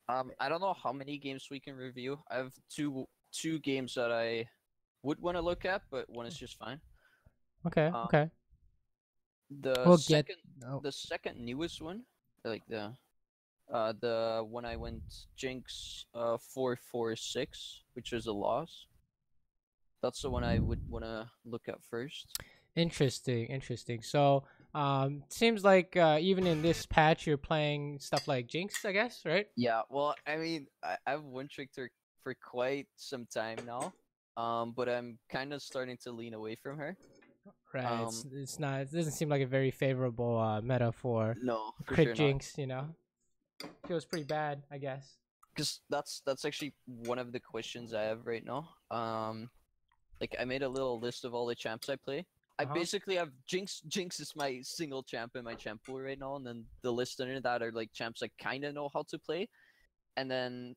I don't know how many games we can review. I have two games that I would want to look at, but one is just fine. Okay, Um, okay. the We'll get. second Oh, the second newest one, like the one I went Jinx 446, which was a loss. That's the one I would want to look at first. interesting, interesting. So, seems like even in this patch, you're playing stuff like Jinx, I guess, right? Yeah, well, I mean, I've one tricked her for quite some time now. But I'm kind of starting to lean away from her. Right. Um, It's not. It doesn't seem like a very favorable meta for no, for crit sure not. Jinx. You know, feels pretty bad, I guess. Because that's actually one of the questions I have right now. Like I made a little list of all the champs I play. I Uh huh. basically have Jinx. Jinx is my single champ in my champ pool right now, and then the list under that are like champs I kind of know how to play, and then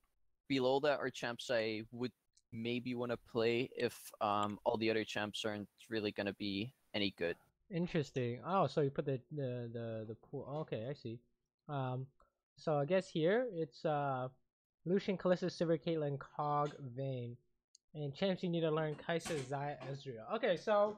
below that are champs I would maybe want to play if all the other champs aren't really gonna be any good. Interesting. Oh, so you put the pool. Okay, I see. Um, so I guess here it's Lucian, Kalista, Saber, Caitlyn, Cog, Vayne, and champs you need to learn Kaisa, Zaya, Ezreal. Okay, so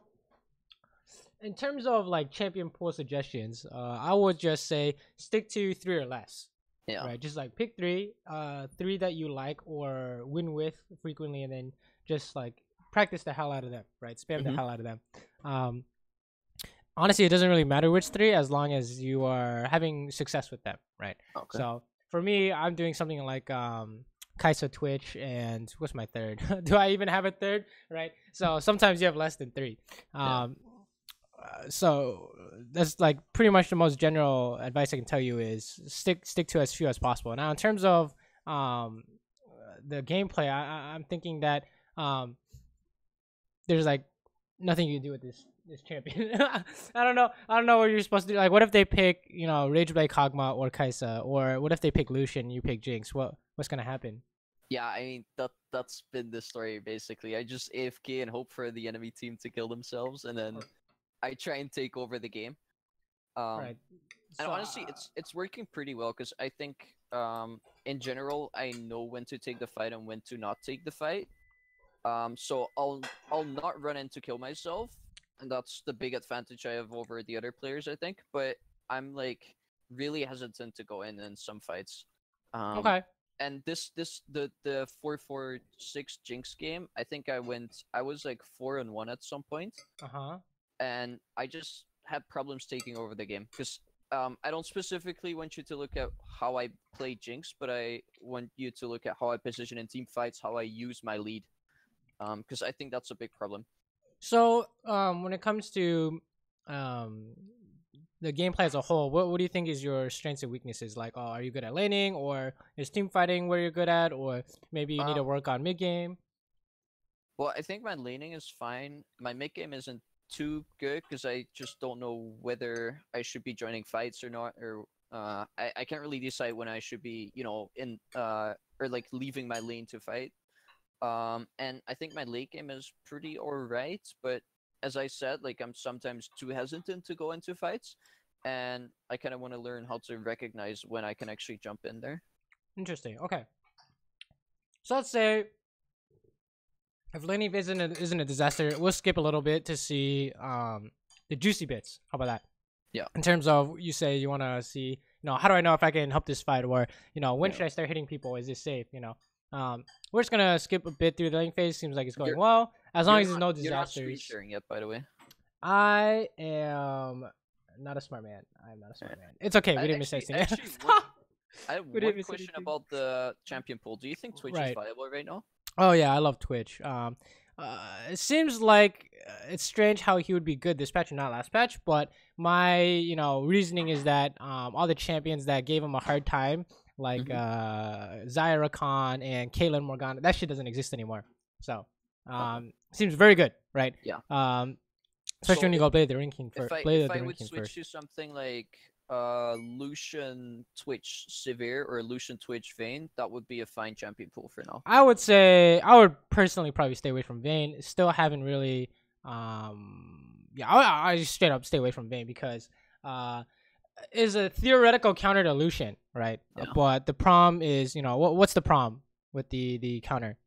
in terms of like champion pool suggestions, I would just say stick to three or less. Yeah. Right, just like pick three that you like or win with frequently, and then just like practice the hell out of them. Right, spam the Mm-hmm. hell out of them. Um, honestly, it doesn't really matter which three as long as you are having success with them. Right. Okay. So for me, I'm doing something like Kaisa Twitch, and what's my third? Do I even have a third? Right. So sometimes you have less than three. Yeah. So that's like pretty much the most general advice I can tell you is stick to as few as possible. Now, in terms of the gameplay, I'm thinking that um, there's like nothing you can do with this champion. I don't know what you're supposed to do. Like, what if they pick Rageblade Kog'Maw or Kaisa, or what if they pick Lucian, you pick Jinx? What's gonna happen? Yeah, I mean that's been the story basically. I just AFK and hope for the enemy team to kill themselves, and then I try and take over the game. Um, Right. and So honestly, it's working pretty well because I think in general I know when to take the fight and when to not take the fight. So I'll not run in to kill myself, and that's the big advantage I have over the other players, I think. But I'm like really hesitant to go in some fights. Um, okay. and the 446 Jinx game, I think I was like 4-1 at some point, Uh huh. and I just had problems taking over the game because I don't specifically want you to look at how I play Jinx, but I want you to look at how I position in team fights, how I use my lead, because I think that's a big problem. So when it comes to um the gameplay as a whole, what do you think is your strengths and weaknesses? Like, are you good at laning, or is team fighting where you're good at, or maybe you need to Um, work on mid game? well, I think my laning is fine. My mid game isn't too good because I just don't know whether I should be joining fights or not, or I can't really decide when I should be, in or like leaving my lane to fight. And I think my late game is pretty alright, but as I said, like I'm sometimes too hesitant to go into fights, and I kind of want to learn how to recognize when I can actually jump in there. Interesting. Okay, so let's say if laning isn't a disaster, we'll skip a little bit to see the juicy bits. How about that? Yeah, In terms of you say you want to see, how do I know if I can help this fight, or when yeah. should I start hitting people? Is this safe? We're just gonna skip a bit through the lane phase. Seems like it's going You're well as long you're as there's not no you're not screen disasters. sharing yet, by the way. I am not a smart man. I am not a Alright. smart man. It's okay. We I didn't miss actually anything. actually one I have We one didn't miss question anything. about the champion pool. Do you think Twitch is Right. viable right now? Oh yeah, I love Twitch. It seems like it's strange how he would be good this patch and not last patch, but my reasoning is that all the champions that gave him a hard time, like Mm-hmm. Zyra Khan and Kaylin Morgana, that shit doesn't exist anymore. So Okay. seems very good, right? Yeah. Especially So when you go play the ranking if I play if the I would ranking switch first. to something like Lucian Twitch Severe or Lucian Twitch Vayne, that would be a fine champion pool for now. I would say I would personally probably stay away from Vayne. Still haven't really yeah, I straight up stay away from Vayne because uh is a theoretical counter to Lucian, right? Yeah. But the problem is, what's the problem with the counter?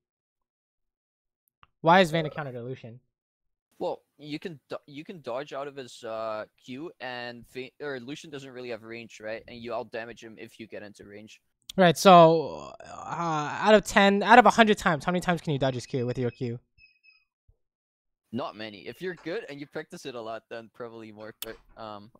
Why is Vayne a counter to Lucian? Well, you can dodge out of his Q, and Lucian doesn't really have range, right? And you out damage him if you get into range. Right. So out of 100 times, how many times can you dodge his Q with your Q? Not many. If you're good and you practice it a lot, then probably more. But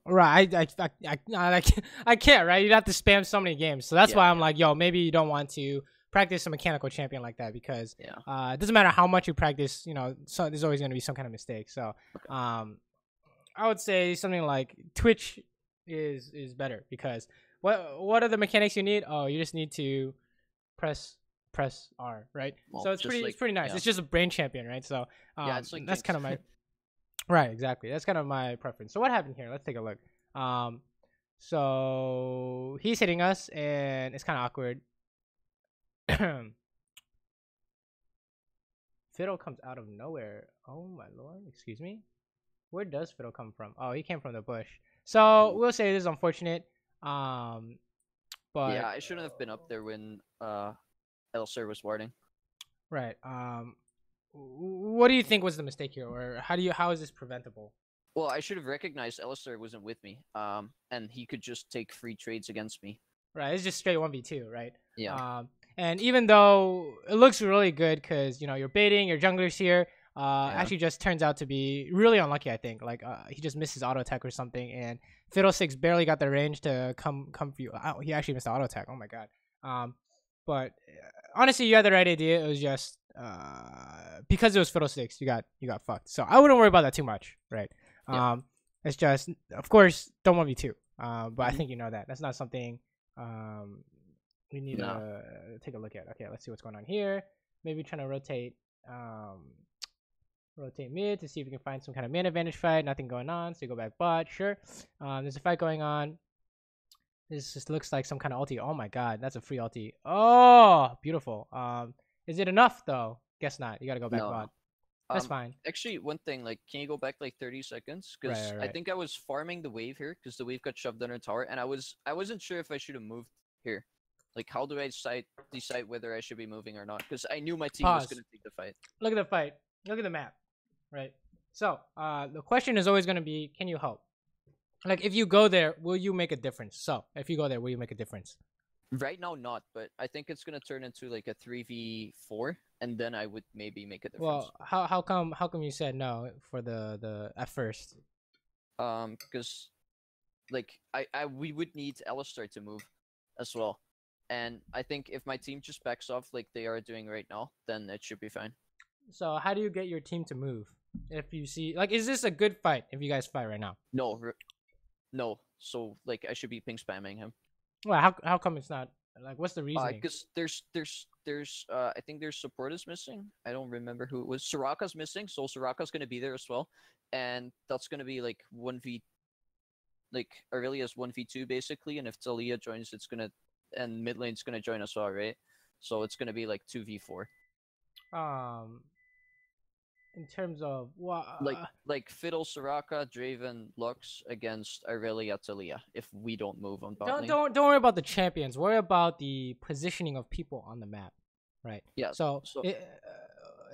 Right. I can't. Right. You'd have to spam so many games. So that's why I'm like, yo, maybe you don't want to practice a mechanical champion like that, because it doesn't matter how much you practice. So there's always going to be some kind of mistake. So I would say something like Twitch is better, because what are the mechanics you need? Oh, you just need to press R, right? Well, so it's pretty nice. Yeah. It's just a brain champion, right? So it's like that's kind of my right, exactly. That's kind of my preference. So what happened here? Let's take a look. So he's hitting us, and it's kind of awkward. Fiddle comes out of nowhere. Oh my lord! Excuse me. Where does Fiddle come from? Oh, he came from the bush. So we'll say this is unfortunate. But yeah, I shouldn't have been up there when Elsir was warding. Right. What do you think was the mistake here, or how is this preventable? Well, I should have recognized Elsir wasn't with me. And he could just take free trades against me. Right. It's just straight 1v2, right? Yeah. And even though it looks really good, because you're baiting your junglers here, actually just turns out to be really unlucky. I think he just missed his auto attack or something, and Fiddlesticks barely got the range to come for you. He actually missed the auto attack. Oh my god. But honestly, you had the right idea. It was just because it was Fiddlesticks, you got fucked. So I wouldn't worry about that too much, right? It's just, of course, don't 1v2. But I think you know that. That's not something we need to take a look at. Okay, let's see what's going on here. Maybe trying to rotate mid to see if we can find some kind of man advantage fight. Nothing going on, so you go back bot. Sure. There's a fight going on. This just looks like some kind of ulti. Oh my god, that's a free ulti. Oh, beautiful. Is it enough though? Guess not. You gotta go back bot. That's fine. Actually, one thing, can you go back 30 seconds? Because right. I think I was farming the wave here, because the wave got shoved under tower, and I wasn't sure if I should have moved here. How do I decide whether I should be moving or not? Because I knew my team was gonna take the fight. Look at the fight. Look at the map. Right. So the question is always gonna be, can you help? If you go there, will you make a difference? So if you go there, will you make a difference? Right now, not, but I think it's gonna turn into a 3v4, and then I would maybe make a difference. Well, how come you said no for the at first? Because we would need Alistar to move as well, and I think if my team just backs off like they are doing right now, then it should be fine. So how do you get your team to move? If you see, is this a good fight if you guys fight right now? No. So I should be ping spamming him. Well, how come it's not? What's the reasoning? Because there's I think there's support is missing. I don't remember who it was. Soraka's missing, so Soraka's gonna be there as well, and that's gonna be 1v, Aurelia's 1v2 basically, and if Talia joins, it's gonna, and mid lane's gonna join as well, right? So it's gonna be 2v4. In terms of what? Fiddle, Soraka, Draven, Lux against Aurelia, Talia. If we don't move on bot lane. Don't worry about the champions. Worry about the positioning of people on the map, right? Yeah. So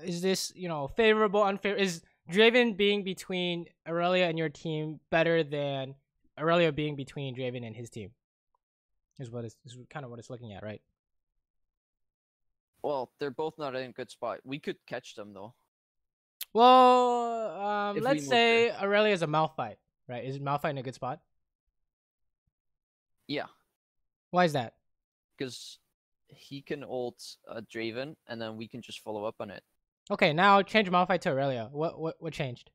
is this favorable, unfair? Is Draven being between Aurelia and your team better than Aurelia being between Draven and his team? Is kind of what it's looking at, right? Well, they're both not in a good spot. We could catch them though. Well, let's say Aurelia is a Malphite, right? Is Malphite in a good spot? Yeah. Why is that? Because he can ult Draven, and then we can just follow up on it. Okay, now change Malphite to Aurelia. What changed?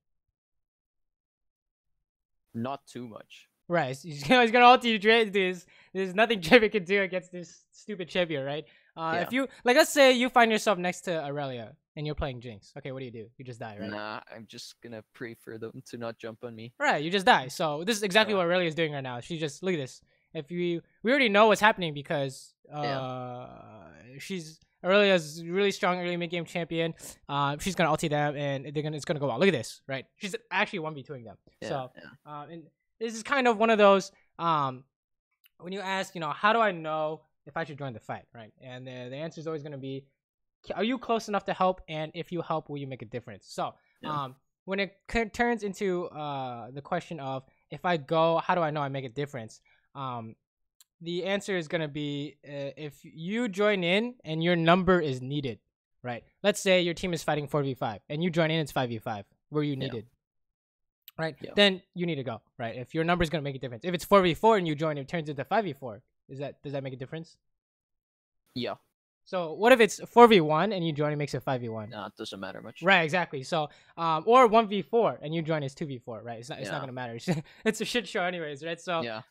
Not too much. Right, he's gonna ult you. There's nothing Draven can do against this stupid champion, right? If you let's say you find yourself next to Aurelia and you're playing Jinx. Okay, what do? You just die, right? Nah, I'm just gonna pray for them to not jump on me. Right, you just die. So this is exactly what Aurelia is doing right now. She just, look at this. If we already know what's happening, because Aurelia's really strong early mid game champion. She's gonna ulti them and it's gonna go out. Look at this, right? She's actually 1v2ing them. And this is kind of one of those when you ask, how do I know if I should join the fight, right? And the answer is always going to be, are you close enough to help? And if you help, will you make a difference? So, when it turns into the question of, if I go, how do I know I make a difference? The answer is going to be, if you join in and your number is needed, right? Let's say your team is fighting 4v5 and you join in, it's 5v5 where you needed, right? Yeah. Then you need to go, right? If your number is going to make a difference. If it's 4v4 and you join, it turns into 5v4. Does that make a difference? Yeah. So what if it's 4v1 and you join, it makes it 5v1? No, it doesn't matter much. Right, exactly. So, or 1v4 and you join, it's 2v4, right? It's not gonna matter. It's a shit show, anyways, right? So,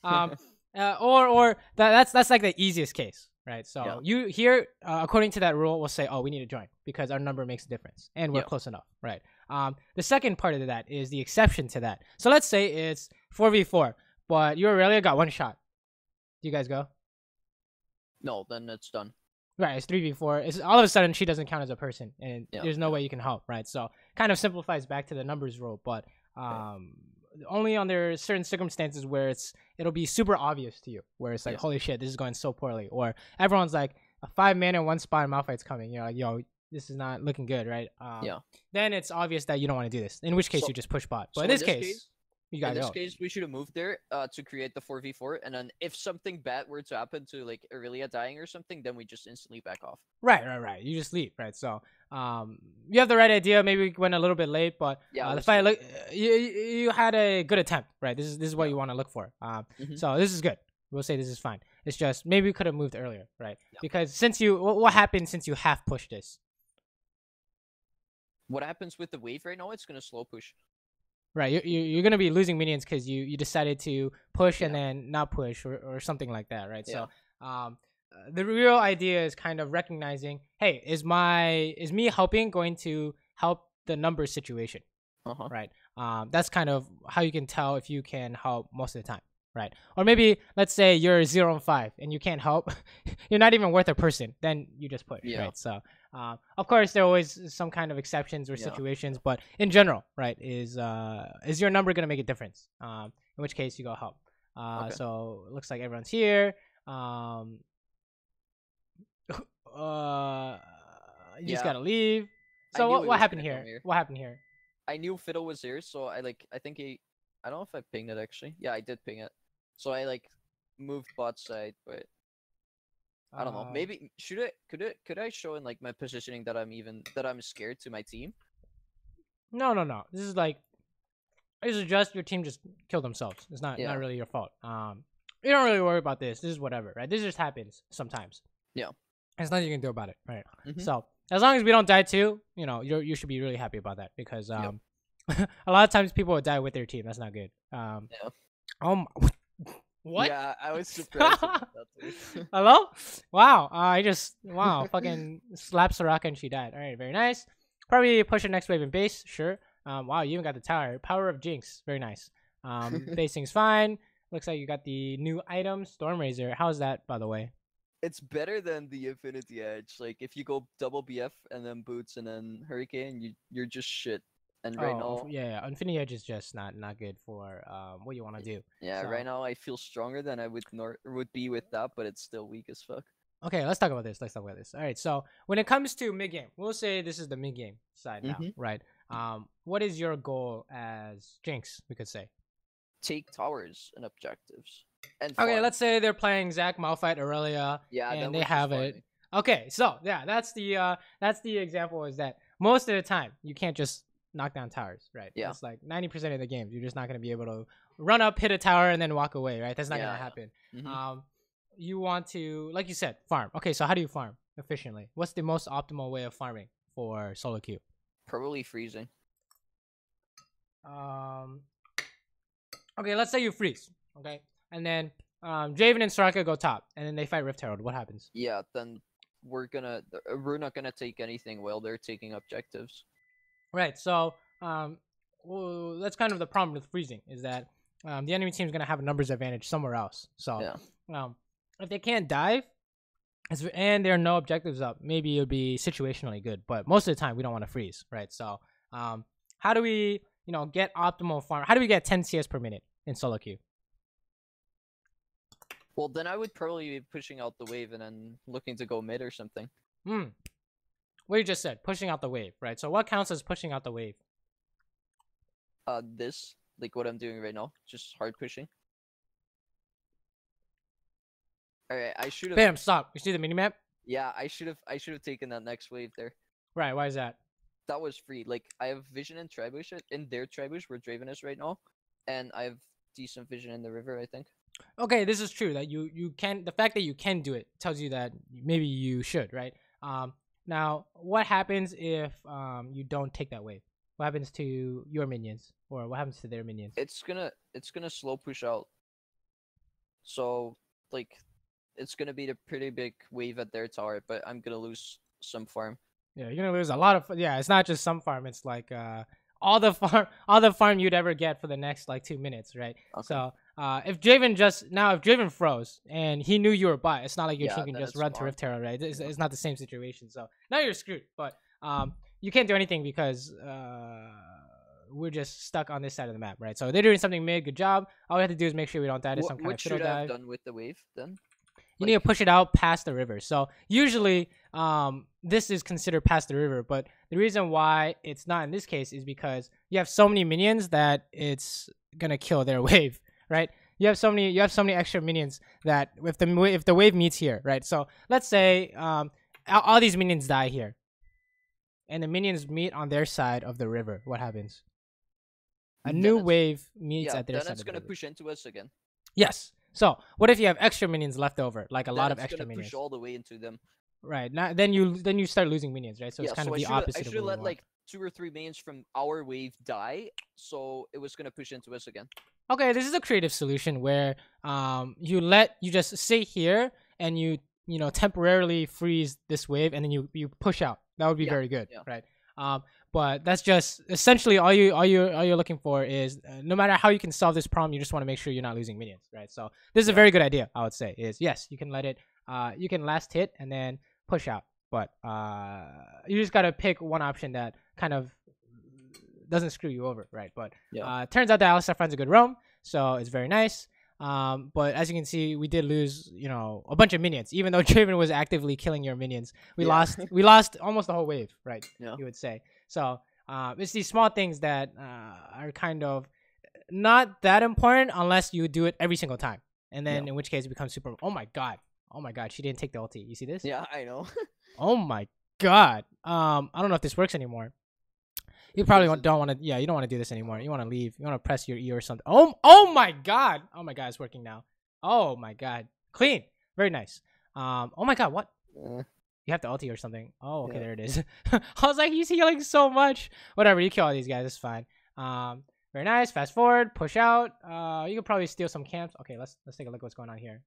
or that's like the easiest case, right? So you here, according to that rule, we'll say, oh, we need to join because our number makes a difference and we're close enough, right? The second part of that is the exception to that. So let's say it's 4v4, but you Aurelia got one shot. Do you guys go? No, then it's done. Right, it's 3v4. It's all of a sudden she doesn't count as a person, and there's no way you can help, right? So kind of simplifies back to the numbers rule, but only under certain circumstances where it'll be super obvious to you, where it's like, holy shit, this is going so poorly, or everyone's like, a 5-man in one spot and Malphite's coming. You're like, yo, this is not looking good, right? Then it's obvious that you don't want to do this. In which case, you just push bot. But in this case, you gotta go. In this case, we should have moved there to create the 4v4, and then if something bad were to happen to like Aurelia dying or something, then we just instantly back off. Right. You just leave, right? So, you have the right idea. Maybe we went a little bit late, but the fight, you had a good attempt, right? This is what you want to look for. So this is good. We'll say this is fine. It's just maybe we could have moved earlier, right? Because what happened since you half pushed this? What happens with the wave right now? It's gonna slow push. Right, you're gonna be losing minions because you decided to push and then not push or something like that, right? So, the real idea is kind of recognizing, hey, is me helping going to help the numbers situation, right? That's kind of how you can tell if you can help most of the time, right? Or maybe let's say you're 0 and 5 and you can't help, you're not even worth a person, then you just push, right? So. Of course, there are always some kind of exceptions or situations, but in general, right, is your number gonna make a difference? In which case, you go help. So it looks like everyone's here. You just gotta leave. So what happened here? What happened here? I knew Fiddle was here, so I think I don't know if I pinged it actually. Yeah, I did ping it. So I moved bot side, but. I don't know. Maybe could I show in like my positioning that I'm scared to my team? No. This is just your team just killed themselves. It's not really your fault. You don't really worry about this. This is whatever, right? This just happens sometimes. Yeah. There's nothing you can do about it, right? So as long as we don't die too, you should be really happy about that because a lot of times people would die with their team. That's not good. What? Yeah, I was surprised about that too. Hello? Wow. Fucking slapped Soraka and she died. All right, very nice. Probably push the next wave in base. Sure. Wow, you even got the tower. Power of Jinx. Very nice. Basing's fine. Looks like you got the new item, Storm Razor. How's that, by the way? It's better than the Infinity Edge. Like, if you go double BF and then Boots and then Hurricane, you're just shit. And right now, Infinity Edge is just not good for what you want to do. Yeah, so, right now I feel stronger than I would be with that, but it's still weak as fuck. Okay, let's talk about this. All right, so when it comes to mid game, we'll say this is the mid game side now, right? What is your goal as Jinx? We could say take towers and objectives. And okay, let's say they're playing Zac, Malphite, Aurelia, and they have it. Okay, so that's the example. Is that most of the time you can't just knock down towers, right? Yeah. It's like 90% of the games. You're just not going to be able to run up, hit a tower, and then walk away, right? That's not going to happen. You want to, like you said, farm. Okay, so how do you farm efficiently? What's the most optimal way of farming for solo queue? Probably freezing. Okay, let's say you freeze, okay? And then Draven and Soraka go top, and then they fight Rift Herald. What happens? Yeah, then we're not gonna take anything while they're taking objectives. Right, so that's kind of the problem with freezing, is that the enemy team is going to have a numbers advantage somewhere else. So if they can't dive and there are no objectives up, maybe it would be situationally good. But most of the time, we don't want to freeze, right? So how do we get optimal farm? How do we get 10 CS per minute in solo queue? Well, then I would probably be pushing out the wave and then looking to go mid or something. What you just said, pushing out the wave, right? So what counts as pushing out the wave? This, like what I'm doing right now, just hard pushing. Alright, I should have. Bam! Stop. You see the minimap? Yeah, I should have taken that next wave there. Right. Why is that? That was free. Like I have vision in Tribush in their Tribush where Draven is right now, and I have decent vision in the river, I think. Okay, this is true that you can. The fact that you can do it tells you that maybe you should, right? Now what happens if you don't take that wave? What happens to your minions, or what happens to their minions? It's gonna slow push out. So like, it's gonna be a pretty big wave at their tower, but I'm gonna lose some farm. Yeah, you're gonna lose a lot of. Yeah, it's not just some farm. It's like all the farm you'd ever get for the next like 2 minutes, right? Okay. So if Draven froze and he knew you were bot, it's not like your team can just run to Rift Herald, right? It's not the same situation. So now you're screwed. But you can't do anything because we're just stuck on this side of the map, right? So they're doing something mid. Good job. All we have to do is make sure we don't die to some kind of fiddle dive. What should I have done with the wave then? You need to push it out past the river. So usually this is considered past the river, but the reason why it's not in this case is because you have so many minions that it's gonna kill their wave, right? You have so many extra minions that if the wave meets here, right? So let's say all these minions die here, and the minions meet on their side of the river. What happens? A new wave meets at their side. Then it's gonna push into us again. Yes. So what if you have extra minions left over, like a lot of extra minions? Push all the way into them. Right. Now, then you start losing minions, right? So it's kind of the opposite. I should have let like 2 or 3 minions from our wave die, so it was gonna push into us again. Okay, this is a creative solution where you just sit here and you temporarily freeze this wave and then you push out. That would be very good, right? But that's just essentially all you're looking for is no matter how you can solve this problem, you just want to make sure you're not losing minions, right? So this is a very good idea, I would say. Is yes, you can let it, you can last hit and then push out, but you just gotta pick one option that kind of doesn't screw you over, right? But turns out that Alistar finds a good roam, so it's very nice. But as you can see, we did lose, a bunch of minions. Even though Draven was actively killing your minions, we lost almost the whole wave, right? Yeah. You would say. So it's these small things that are kind of not that important unless you do it every single time, and then in which case it becomes super. Oh my god, she didn't take the ulti. You see this? Yeah, I know. Oh my god. I don't know if this works anymore. You probably don't want to. Yeah, you don't want to do this anymore. You want to leave. You want to press your E or something. Oh my god. Oh my god, it's working now. Oh my god, clean. Very nice. Oh my god, what? You have to ulti or something. Oh, okay, there it is. I was like, he's healing so much. Whatever, you kill all these guys. It's fine. Very nice. Fast forward. Push out. You could probably steal some camps. Okay, let's take a look. What's going on here?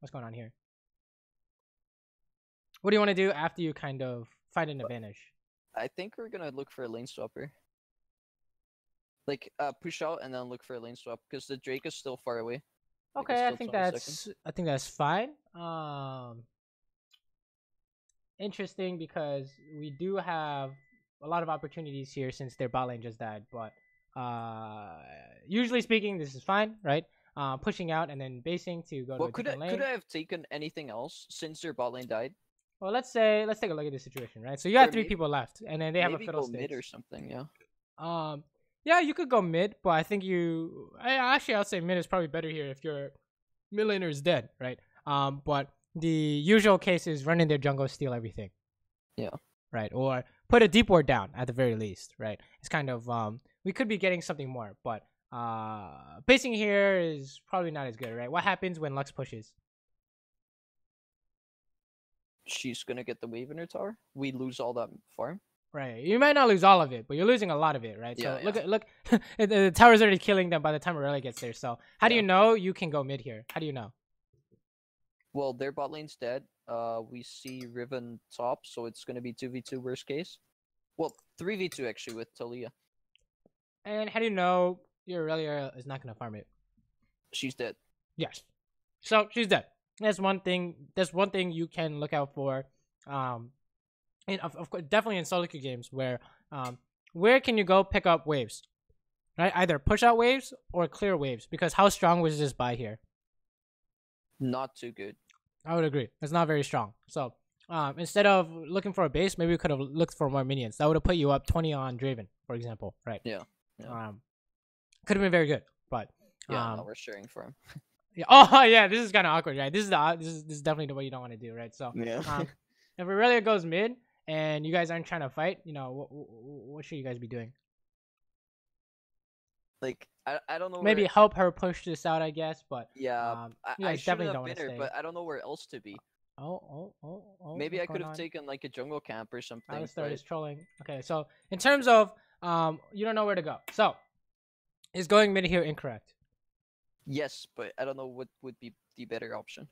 What do you want to do after you kind of find an advantage? I think we're gonna look for a lane swapper. Like push out and then look for a lane swap because the Drake is still far away. Okay, I think that's fine. Interesting because we do have a lot of opportunities here since their bot lane just died, but usually speaking, this is fine, right? Pushing out and then basing to go to a different lane. Could I have taken anything else since their bot lane died? Well, let's take a look at this situation, right? So you have 3 people left, and then they have a fiddle mid or something, yeah. Yeah, you could go mid, but I think I'll say mid is probably better here if your mid laner is dead, right? But the usual case is run in their jungle, steal everything. Yeah. Right, or put a deep ward down at the very least, right? It's kind of we could be getting something more, but pacing here is probably not as good, right? What happens when Lux pushes? She's gonna get the wave in her tower. We lose all that farm. Right, you might not lose all of it, but you're losing a lot of it, right? So look, the tower's already killing them by the time Aurelia gets there. So how do you know you can go mid here? How do you know? Well, their bot lane's dead. We see Riven top, so it's gonna be 2v2 worst case. Well, 3v2 actually with Talia. And how do you know your Aurelia is not gonna farm it? She's dead. Yes. So she's dead. That's one thing. That's one thing you can look out for. And of course, definitely in solo queue games where can you go pick up waves, right? Either push out waves or clear waves, because how strong was this buy here? Not too good. I would agree. It's not very strong. So instead of looking for a base, maybe we could have looked for more minions. That would have put you up 20 on Draven, for example, right? Yeah. Yeah. Could have been very good, but Yeah. No, we're sharing for him. yeah. Oh yeah, this is kind of awkward, right? This is definitely the way you don't want to do, right? So Yeah. if Aurelia goes mid and you guys aren't trying to fight, you know, what should you guys be doing? Like I don't know. Maybe help her push this out, I guess. But yeah, you I guys should definitely have don't want been to her, stay. but I don't know where else to be. Oh. Maybe What's I could going have on? taken like a jungle camp or something. Alistair But is trolling. Okay, so in terms of you don't know where to go. So is going mid here incorrect? yes, but I don't know what would be the better option.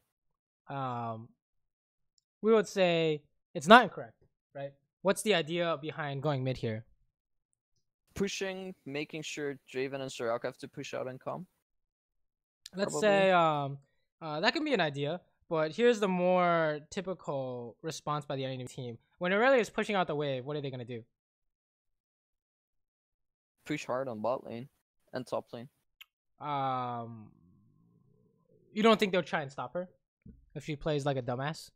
We would say it's not incorrect, right? What's the idea behind going mid here? Pushing, making sure Draven and Soraka have to push out and come. Let's Probably. say that can be an idea, but here's the more typical response by the enemy team. When Aurelia is pushing out the wave, what are they gonna do? Push hard on bot lane and top lane. You don't think they'll try and stop her if she plays like a dumbass?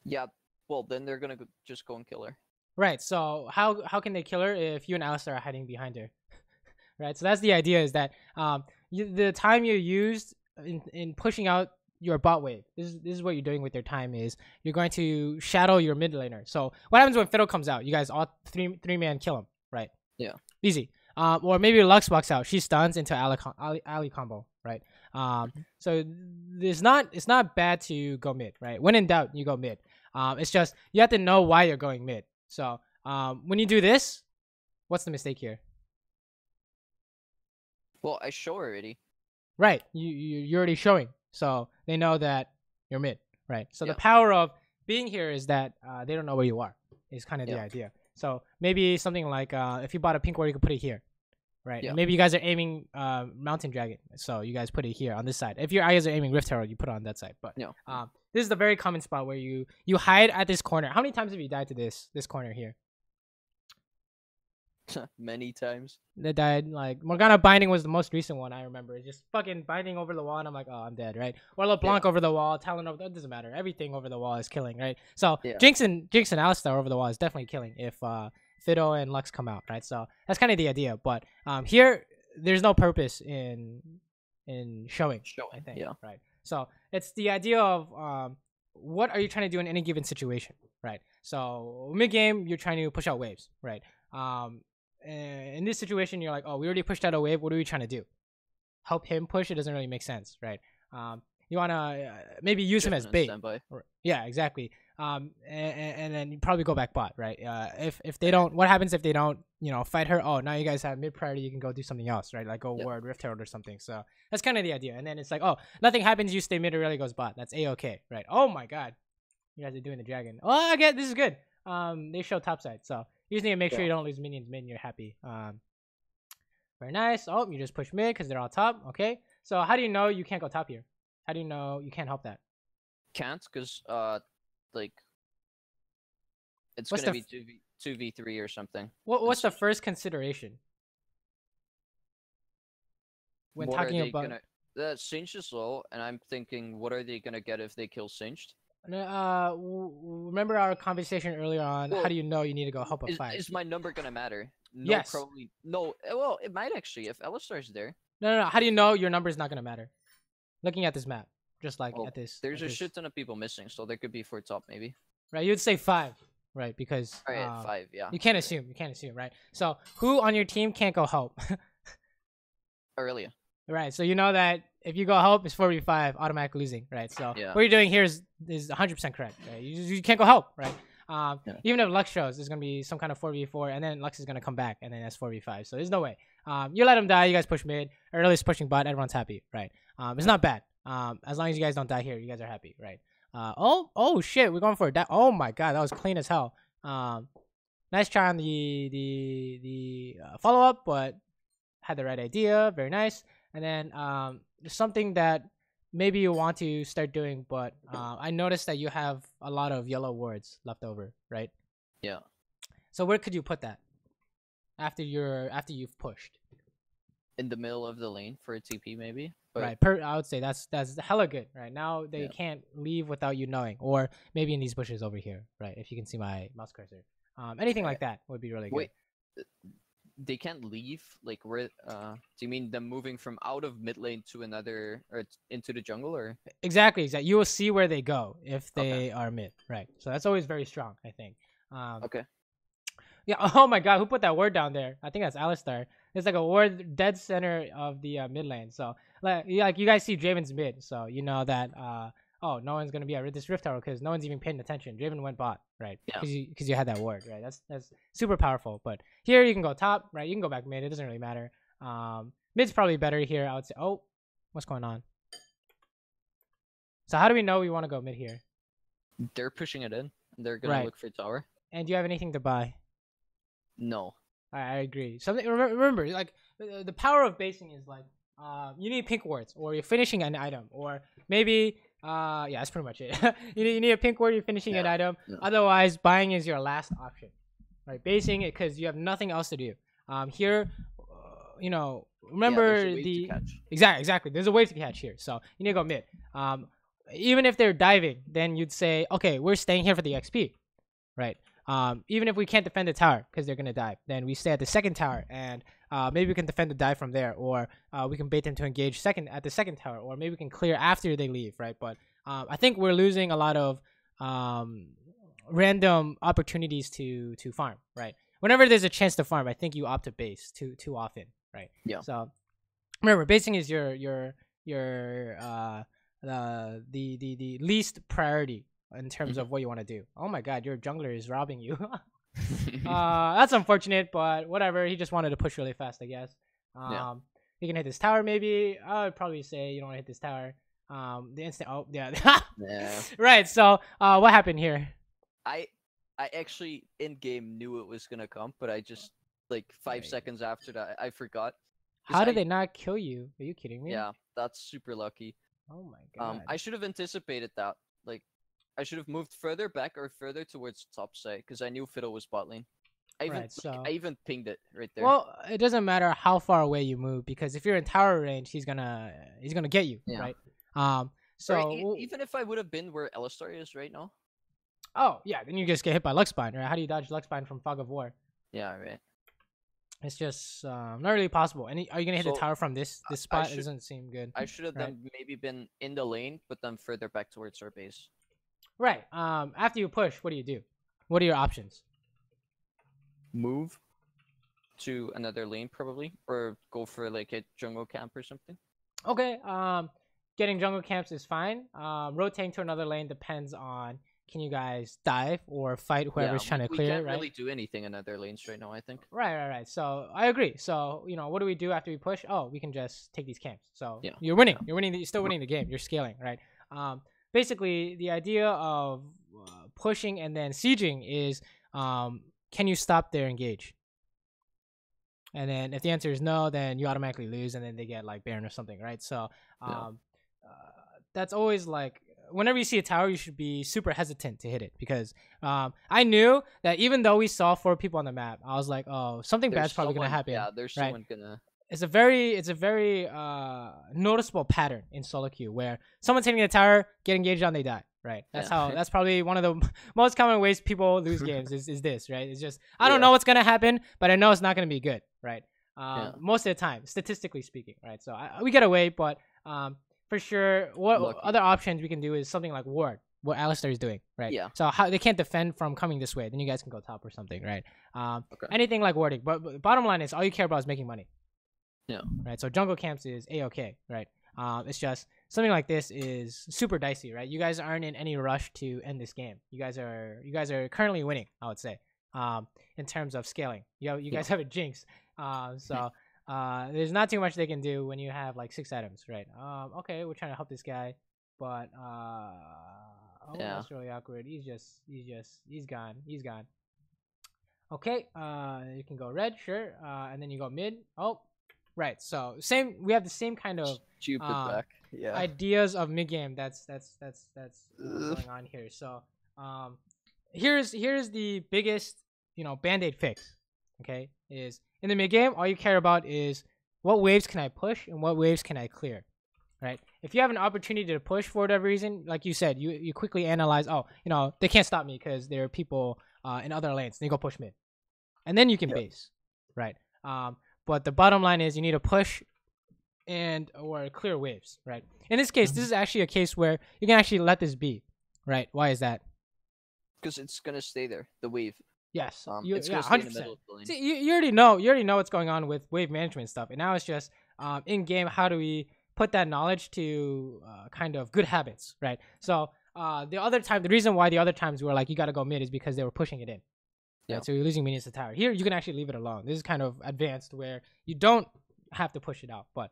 Yeah, well then they're gonna just go and kill her. Right. So how can they kill her if you and Alistair are hiding behind her? Right. So that's the idea, is that the time you used in pushing out your bot wave, this is what you're doing with your time, is you're going to shadow your mid laner. So what happens when Fiddle comes out? You guys all three man kill him, right? Yeah. Easy. Or maybe Lux walks out, she stuns into Ali combo, right? So it's not bad to go mid, right? When in doubt, you go mid. It's just you have to know why you're going mid. So when you do this, what's the mistake here? Well, I show already. Right, you're already showing, so they know that you're mid, right? So Yeah. the power of being here is that they don't know where you are. Is kind of the idea. So maybe something like if you bought a pink ward, you could put it here, right? Yeah. And maybe you guys are aiming Mountain Dragon, so you guys put it here on this side. If your guys are aiming Rift Herald, you put it on that side. But this is the very common spot where you hide at this corner. How many times have you died to this corner here? Many times. That died, like Morgana binding was the most recent one I remember. It's just fucking binding over the wall, and I'm like, oh, I'm dead, right? Or LeBlanc over the wall, Talon over it doesn't matter. Everything over the wall is killing, right? So Jinx and Alistar over the wall is definitely killing if Fiddle and Lux come out, right? So that's kind of the idea. But here there's no purpose in showing. I think, right? So it's the idea of what are you trying to do in any given situation, right? So mid game you're trying to push out waves, right? In this situation, you're like, oh, we already pushed out a wave. What are we trying to do? Help him push? It doesn't really make sense, right? You want to maybe use him as bait. Yeah, exactly. And then you probably go back bot, right? If they don't, what happens if they don't, fight her? Oh, now you guys have mid priority. You can go do something else, right? Like go ward Rift Herald or something. So that's kind of the idea. And then it's like, oh, nothing happens. You stay mid, or really goes bot. That's A-okay, right? Oh my god, you guys are doing the dragon. Oh, I get this is good. They show top side, so you just need to make sure you don't lose minions mid and you're happy. Very nice. Oh, you just push mid because they're all top. Okay. So how do you know you can't go top here? How do you know you can't help that? Can't, because like it's gonna be 2v3 or something. What's the first consideration when talking about Singed is low, and I'm thinking, what are they gonna get if they kill Singed? Remember our conversation earlier on? Well, how do you know you need to go help a fight? Is my number gonna matter? No, yes. Probably no. Well, it might actually if Alistar's there. No. How do you know your number is not gonna matter? Looking at this map, just like at this. There's a shit ton of people missing, so there could be 4 top maybe. Right, you'd say 5, right? Because 5, yeah. You can't assume. You can't assume, right? So who on your team can't go help? Aurelia. Right, so you know that if you go help, it's 4v5, automatic losing, right? So what you're doing here is 100% correct, right? You can't go help, right? Even if Lux shows, there's going to be some kind of 4v4, and then Lux is going to come back, and then that's 4v5. So there's no way. You let him die, you guys push mid, Early's pushing bot, everyone's happy, right? It's not bad. As long as you guys don't die here, you guys are happy, right? Oh shit, we're going for a oh my god, that was clean as hell. Nice try on the follow-up, but had the right idea, very nice. And then something that maybe you want to start doing, but I noticed that you have a lot of yellow wards left over, right? Yeah. So where could you put that after you've pushed? in the middle of the lane for a TP maybe. But Right. I would say that's hella good. Right now they can't leave without you knowing, or maybe in these bushes over here. Right. If you can see my mouse cursor, anything like that would be really good. Wait, they can't leave? Like where? Do you mean them moving from out of mid lane to another or into the jungle or? Exactly. You will see where they go if they are mid. Right. So that's always very strong, I think. Okay. Yeah. Oh my God, who put that word down there? I think that's Alistar. It's like a word dead center of the mid lane. So like you guys see Draven's mid, so you know that oh, no one's gonna be at this Rift Tower because no one's even paying attention. Draven went bot, right? Yeah. Because you had that word, right? That's super powerful. But here you can go top, right? You can go back mid. It doesn't really matter. Mid's probably better here, I would say. Oh, what's going on? So how do we know we want to go mid here? They're pushing it in. They're gonna look for tower. And do you have anything to buy? No. I agree. Something. Remember, like the power of basing is like you need pink wards, or you're finishing an item, or maybe yeah, that's pretty much it. you need a pink ward, you're finishing an item. Otherwise, buying is your last option, right? Basing it because you have nothing else to do. Here, you know, remember exactly. There's a wave to catch here, so you need to go mid. Even if they're diving, then you'd say, okay, we're staying here for the XP, right? Even if we can't defend the tower because they're gonna dive, then we stay at the second tower and maybe we can defend the dive from there, or we can bait them to engage at the second tower, or maybe we can clear after they leave, right? But I think we're losing a lot of random opportunities to farm, right? Whenever there's a chance to farm, I think you opt to base too often, right? Yeah. So remember, basing is the least priority in terms of what you want to do. Oh my God, your jungler is robbing you. That's unfortunate, but whatever. He just wanted to push really fast, I guess. He can hit this tower maybe. I would probably say you don't want to hit this tower. The instant. Oh yeah. Yeah. Right. So what happened here? I actually in game knew it was gonna come, but I just like 5 seconds after that I forgot. How did they not kill you? Are you kidding me? Yeah, that's super lucky. Oh my God. I should have anticipated that. Like, I should have moved further back or further towards top side because I knew Fiddle was bot lane. I even pinged it right there. Well, it doesn't matter how far away you move because if you're in tower range, he's gonna get you, right? So right, even if I would have been where Alistar is right now. Oh yeah, then you just get hit by Luxbind, right? How do you dodge Luxbind from Fog of War? Yeah, right. It's just not really possible. Are you gonna hit the tower from this spot? It doesn't seem good. I should have then maybe been in the lane, but then further back towards our base. Right. After you push, what do you do? What are your options? Move to another lane probably, or go for like a jungle camp or something. Okay. Getting jungle camps is fine. Rotating to another lane depends on can you guys dive or fight whoever's trying to clear. We can't right? really do anything in other lanes right now, I think. Right. So I agree. So you know, what do we do after we push? Oh, we can just take these camps. So yeah. You're winning. You're winning. You're still winning the game. You're scaling, right? Basically, the idea of pushing and then sieging is, can you stop their engage? And then if the answer is no, then you automatically lose, and then they get like Baron or something, right? So that's always like, whenever you see a tower, you should be super hesitant to hit it because I knew that even though we saw 4 people on the map, I was like, oh, something bad's probably gonna happen. Yeah, there's someone gonna. It's a very noticeable pattern in solo queue where someone's hitting the tower, get engaged on, they die. Right. That's probably one of the most common ways people lose games is this, right? It's just I don't know what's gonna happen, but I know it's not gonna be good, right? Most of the time, statistically speaking, right? So we get away, but for sure, what other options we can do is something like ward, what Alistar is doing, right? Yeah. So how they can't defend from coming this way, then you guys can go top or something, right? Anything like warding, but bottom line is all you care about is making money. Yeah. Right. So jungle camps is a-okay, right? It's just something like this is super dicey, right? You guys aren't in any rush to end this game. You guys are currently winning, I would say, in terms of scaling. You guys have a Jinx, so there's not too much they can do when you have like 6 items, right? Okay, we're trying to help this guy, but that's really awkward. He's gone. Okay, you can go red, sure, and then you go mid. Oh. Right, so we have the same kind of stupid back. Yeah. Ideas of mid game that's going on here. So here's the biggest band-aid fix. Okay, is in the mid game all you care about is what waves can I push and what waves can I clear, right? If you have an opportunity to push for whatever reason, like you said, you quickly analyze, oh, you know, they can't stop me because there are people in other lanes. They go push mid, and then you can base, right? But the bottom line is you need to push or clear waves, right? In this case, this is actually a case where you can actually let this be, right? Why is that? Because it's gonna stay there, the wave. Yes, it's gonna 100%. stay in the middle of the lane. See, you already know what's going on with wave management stuff, and now it's just in game. How do we put that knowledge to kind of good habits, right? So the reason why the other times we were like you got to go mid is because they were pushing it in. Yeah. Right? So you're losing minions to tower. Here you can actually leave it alone. This is kind of advanced where you don't have to push it out, but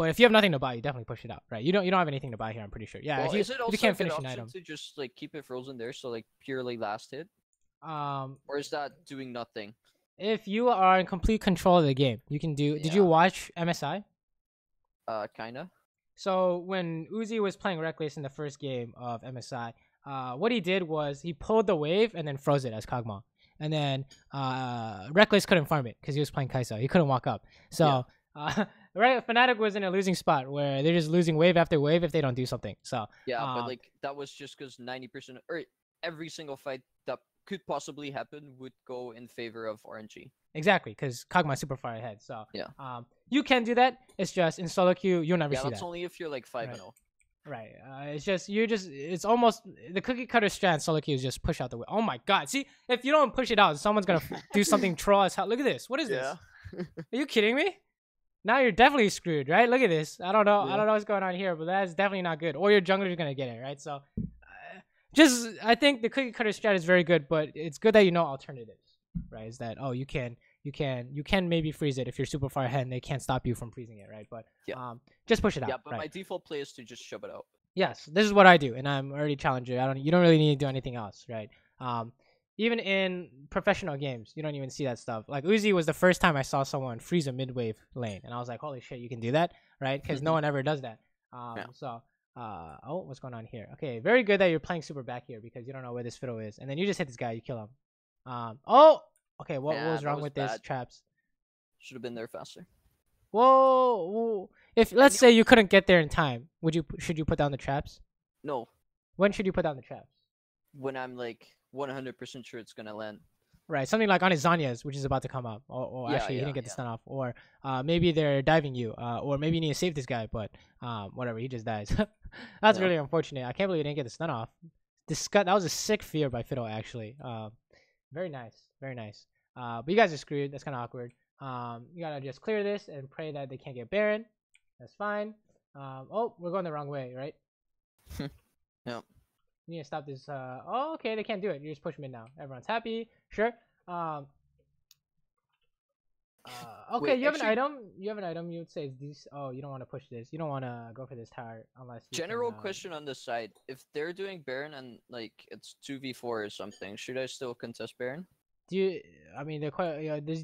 if you have nothing to buy, you definitely push it out, right? You don't have anything to buy here. I'm pretty sure. Yeah. Well, if you can't finish an item, to just like keep it frozen there, so like purely last hit. Or is that doing nothing? If you are in complete control of the game, you can do. Did you watch MSI? Kinda. So when Uzi was playing Reckless in the first game of MSI, what he did was he pulled the wave and then froze it as Kog'Maw. And then Reckless couldn't farm it because he was playing Kai'Sa. He couldn't walk up. So right, Fnatic was in a losing spot where they're just losing wave after wave if they don't do something. So but like that was just because 90% or every single fight that could possibly happen would go in favor of RNG. Exactly, because Kog'Maw's super far ahead. So you can do that. It's just in solo queue you'll never see that. Yeah, that's only if you're like 5-0. Right. It's almost the cookie cutter strat in solo queue is just push out the way. Oh my god. See, if you don't push it out, someone's gonna do something troll as hell. Look at this. What is this? Are you kidding me? Now you're definitely screwed, right? Look at this. I don't know. I don't know what's going on here, but that's definitely not good. Or your jungler's gonna get it, right? So I think the cookie cutter strat is very good, but it's good that you know alternatives, right? Is that you can maybe freeze it if you're super far ahead and they can't stop you from freezing it, right? But just push it out. Yeah, but my default play is to just shove it out. Yes, this is what I do, and I'm already challenger. You don't really need to do anything else, right? Even in professional games, you don't even see that stuff. Like Uzi was the first time I saw someone freeze a mid wave lane, and I was like, holy shit, you can do that, right? Because no one ever does that. What's going on here? Okay, very good that you're playing super back here because you don't know where this fiddle is, and then you just hit this guy, you kill him. Okay, what was wrong with this traps? Should have been there faster. Whoa! If let's say you couldn't get there in time, should you put down the traps? No. When should you put down the traps? When I'm like 100% sure it's gonna land. Right, something like on his Zanya's, which is about to come up. Actually, he didn't get the stun off. Or maybe they're diving you. Or maybe you need to save this guy, but whatever, he just dies. That's really unfortunate. I can't believe he didn't get the stun off. That was a sick fear by Fiddle, actually. Very nice, very nice. But you guys are screwed. That's kind of awkward. You gotta just clear this and pray that they can't get Baron. That's fine. We're going the wrong way, right? Yep. You need to stop this. Okay, they can't do it. You just push mid now. Everyone's happy. Sure. Okay, you have an item. You have an item. You would say these. Oh, you don't want to push this. You don't want to go for this tower unless. General question on this side: if they're doing Baron and like it's 2v4 or something, should I still contest Baron? Do you? I mean, do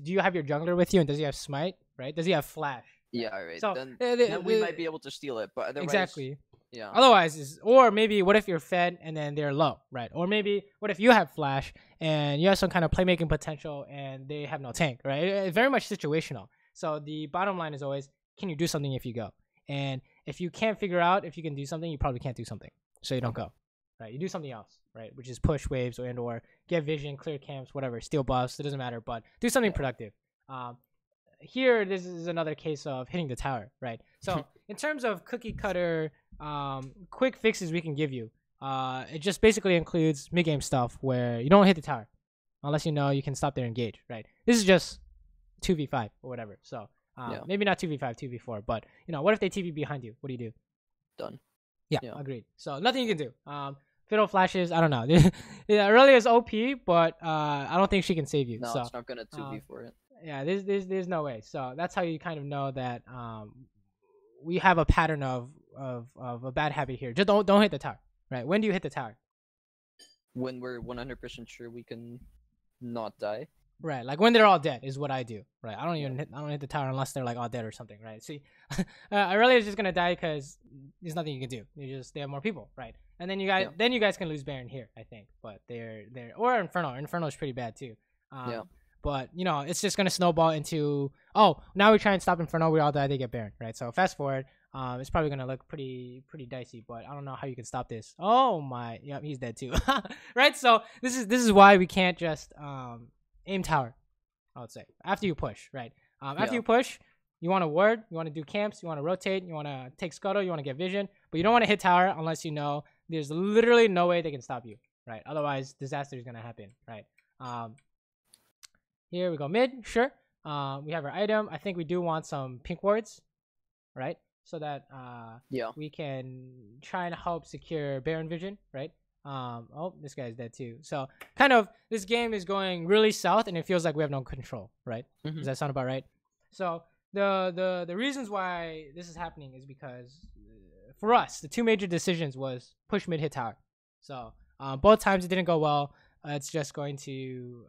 you have your jungler with you, and does he have smite? Right? Does he have flash? Yeah, right. So then we might be able to steal it, but otherwise, exactly. Yeah. Otherwise, or maybe what if you're fed and then they're low, right? Or maybe what if you have flash and you have some kind of playmaking potential and they have no tank, right? It's very much situational. So the bottom line is always, can you do something if you go? And if you can't figure out if you can do something, you probably can't do something. So you don't go, right? You do something else, right? Which is push waves or get vision, clear camps, whatever, steal buffs. It doesn't matter, but do something productive. Here, this is another case of hitting the tower, right? So in terms of cookie cutter quick fixes we can give you, it just basically includes mid-game stuff where you don't hit the tower unless you know you can stop there and engage, right? This is just 2v5 or whatever. So maybe not 2v5, 2v4, but what if they TV behind you? What do you do? Done. Yeah, agreed. So nothing you can do. Fiddle flashes, I don't know. Aurelia is OP, but I don't think she can save you. No, so it's not gonna 2v4 it. Yeah, there's no way. So that's how you kind of know that we have a pattern of a bad habit here. Just don't hit the tower, right? When do you hit the tower? When we're 100% sure we can not die. Right, like when they're all dead is what I do. Right, I don't hit the tower unless they're like all dead or something. Right. See, Aurelia is just gonna die because there's nothing you can do. They have more people, right? And then you guys can lose Baron here, I think. But they're or Inferno. Inferno is pretty bad too. But you know, it's just gonna snowball into, oh, now we try and stop Inferno, we all die, they get Baron, right? So fast forward, it's probably gonna look pretty dicey, but I don't know how you can stop this. Oh my, yep, he's dead too, right? So this is why we can't just aim tower. I would say after you push, right? After you push, you want to ward, you want to do camps, you want to rotate, you want to take scuttle, you want to get vision, but you don't want to hit tower unless you know there's literally no way they can stop you, right? Otherwise, disaster is gonna happen, right? Here we go mid, sure. We have our item. I think we do want some pink wards, right? So that we can try and help secure Baron vision, right? Oh, this guy's dead too. So kind of this game is going really south, and it feels like we have no control, right? Does that sound about right? So the reasons why this is happening is because for us, the two major decisions was push mid, hit tower. So both times it didn't go well. It's just going to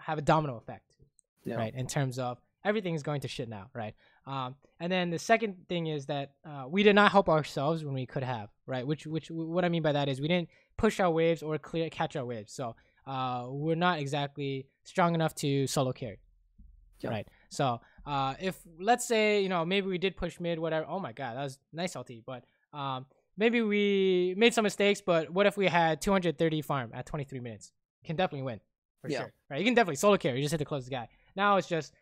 have a domino effect, right? In terms of everything is going to shit now, right? And then the second thing is that we did not help ourselves when we could have, right? Which what I mean by that is we didn't push our waves or catch our waves. So we're not exactly strong enough to solo carry, right? So if let's say, you know, maybe we did push mid, whatever. Oh my god, that was nice LT, but maybe we made some mistakes. But what if we had 230 farm at 23 minutes? You can definitely win for sure, right? You can definitely solo carry. You just hit the closest guy. Now it's just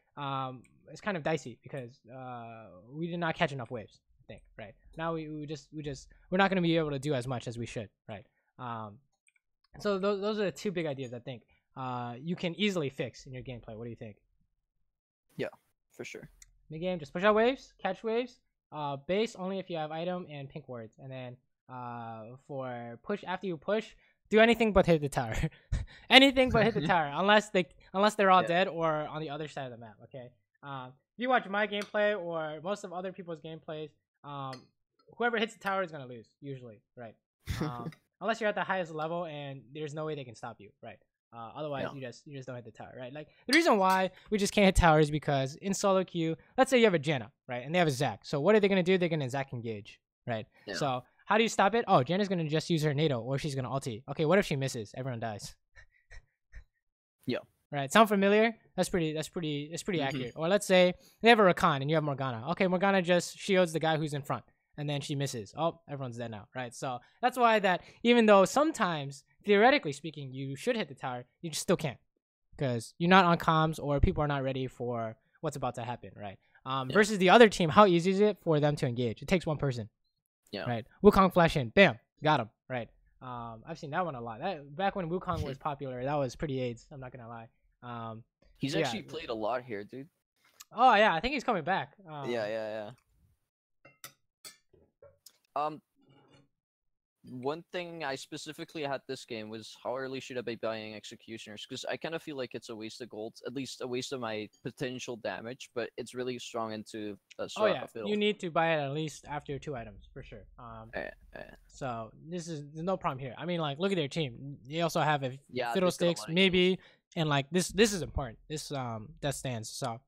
it's kind of dicey because we did not catch enough waves, I think, right? Now we're not going to be able to do as much as we should, right? So those are the two big ideas I think you can easily fix in your gameplay. What do you think? Yeah, for sure. Mid game, just push out waves, catch waves. Base only if you have item and pink wards, and then for push, after you push, do anything but hit the tower. Anything but hit the tower, unless they're all dead or on the other side of the map. Okay. If you watch my gameplay or most of other people's gameplays, whoever hits the tower is gonna lose usually, right? Unless you're at the highest level and there's no way they can stop you, right? Otherwise, you just don't hit the tower, right? Like the reason why we just can't hit towers is because in solo queue, let's say you have a Janna, right, and they have a Zac. So what are they gonna do? They're gonna Zac engage, right? Yeah. So how do you stop it? Oh, Janna's gonna just use her NATO, or she's gonna ulti. Okay, what if she misses? Everyone dies. Right. Sound familiar? That's pretty accurate. Or let's say they have a Rakan and you have Morgana. Okay, Morgana just shields the guy who's in front, and then she misses. Oh, everyone's dead now, right? So that's why that even though sometimes theoretically speaking you should hit the tower, you just still can't because you're not on comms or people are not ready for what's about to happen, right? Versus the other team, how easy is it for them to engage? It takes one person. Right. Wukong flash in, bam, got him. Right. I've seen that one a lot. That back when Wukong was popular, that was pretty AIDS. I'm not gonna lie. He's actually played a lot here, dude. Oh yeah, I think he's coming back. Yeah. One thing I specifically had this game was how early should I be buying executioners, because I kind of feel like it's a waste of gold, at least a waste of my potential damage, but it's really strong into a field. You need to buy it at least after 2 items for sure. So there's no problem here. I mean, like, look at their team. They also have a fiddlesticks maybe, and like this is important. This that stands. So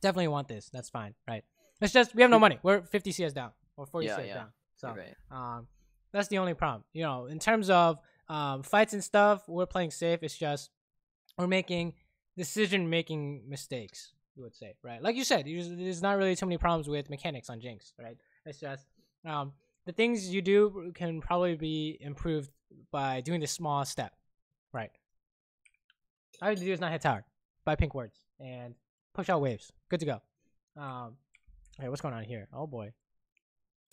definitely want this. That's fine, right? It's just we have no money. We're 50 CS down or 40 CS down. So that's the only problem. You know, in terms of fights and stuff, we're playing safe. It's just we're making decision-making mistakes, you would say, right? Like you said, there's not really too many problems with mechanics on Jinx, right? It's just the things you do can probably be improved by doing this small step, right? All you have to do is not hit tower, buy pink wards, and push out waves. Good to go. Okay, what's going on here? Oh boy.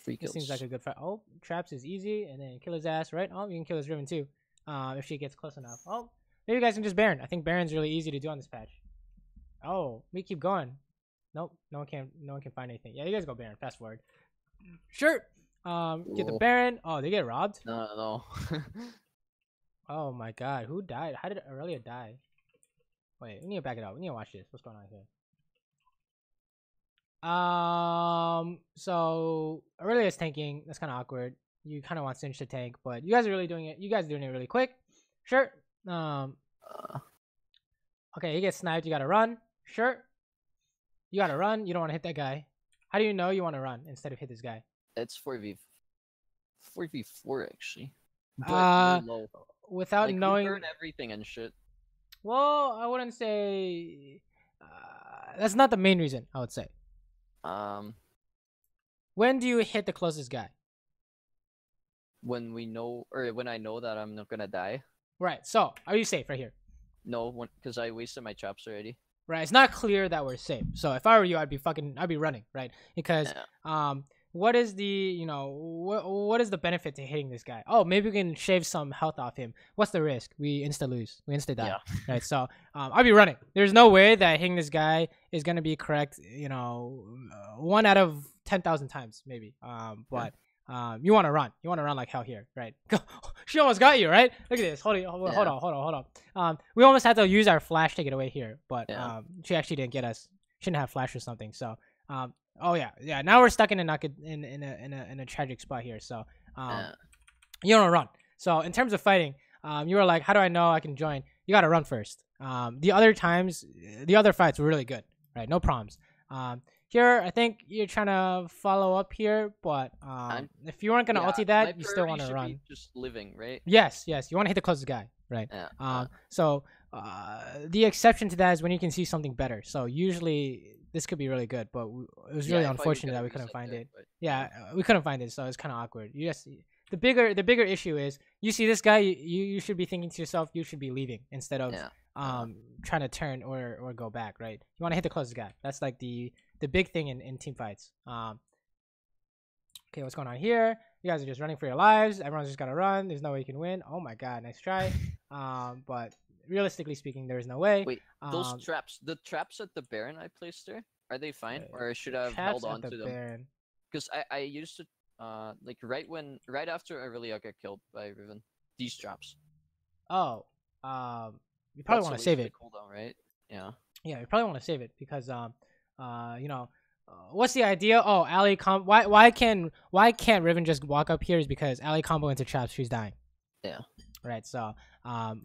This seems like a good fight. Oh, traps is easy, and then kill his ass, right? Oh, you can kill his Riven too, if she gets close enough. Oh, maybe you guys can just Baron. I think Baron's really easy to do on this patch. Oh, we keep going. Nope, no one can find anything. Yeah, you guys go Baron. Fast forward. Sure. Get the Baron. Oh, they get robbed. No. Oh my God, who died? How did Aurelia die? Wait, we need to back it up. We need to watch this. What's going on here? So Aurelia's tanking. That's kind of awkward. You kind of want Singe to tank, but you guys are really doing it. You guys are doing it really quick. Sure. Okay, he gets sniped. You gotta run. Sure. You gotta run. You don't want to hit that guy. How do you know you want to run instead of hit this guy? It's 4v4 actually. But without like, knowing we burn everything and shit. Well, I wouldn't say that's not the main reason. I would say. When do you hit the closest guy? When we know, or when I know that I'm not gonna die. Right. So, are you safe right here? No, because I wasted my traps already. Right. It's not clear that we're safe. So if I were you, I'd be running, right? Because what is the what is the benefit to hitting this guy? Oh, maybe we can shave some health off him. What's the risk? We insta lose. We insta die. Yeah. Right. So I'd be running. There's no way that hitting this guy is gonna be correct. 1 out of 10,000 times maybe. But you want to run. You want to run like hell here, right? She almost got you, right? Look at this. Hold on. We almost had to use our flash to get away here, but she actually didn't get us. She didn't have flash or something. So, oh yeah. Now we're stuck in a tragic spot here. So, you don't run. So in terms of fighting, you were like, how do I know I can join? You got to run first. The other fights were really good, right? No problems. Here, I think you're trying to follow up here, but if you weren't gonna ulti that, you still want to run. Be just living, right? Yes. You want to hit the closest guy, right? So the exception to that is when you can see something better. So usually this could be really good, but it was really unfortunate that we couldn't find it. But... Yeah, we couldn't find it, so it's kind of awkward. The bigger issue is you see this guy, you should be thinking to yourself, you should be leaving instead of trying to turn or go back, right? You want to hit the closest guy. That's like the big thing in team fights. Okay, what's going on here? You guys are just running for your lives. Everyone's just gotta run. There's no way you can win. Oh my god, nice try. But realistically speaking, there is no way. Wait, those traps, the traps at the Baron I placed there, are they fine, or should I have held on to them? Because I used to like right after Aurelia got killed by Riven, these traps. Oh, you probably want to save it. Cooldown, right? Yeah. Yeah, you probably want to save it because what's the idea? Oh, ally why can't Riven just walk up here? Is because ally combo into traps, she's dying. Yeah. Right. So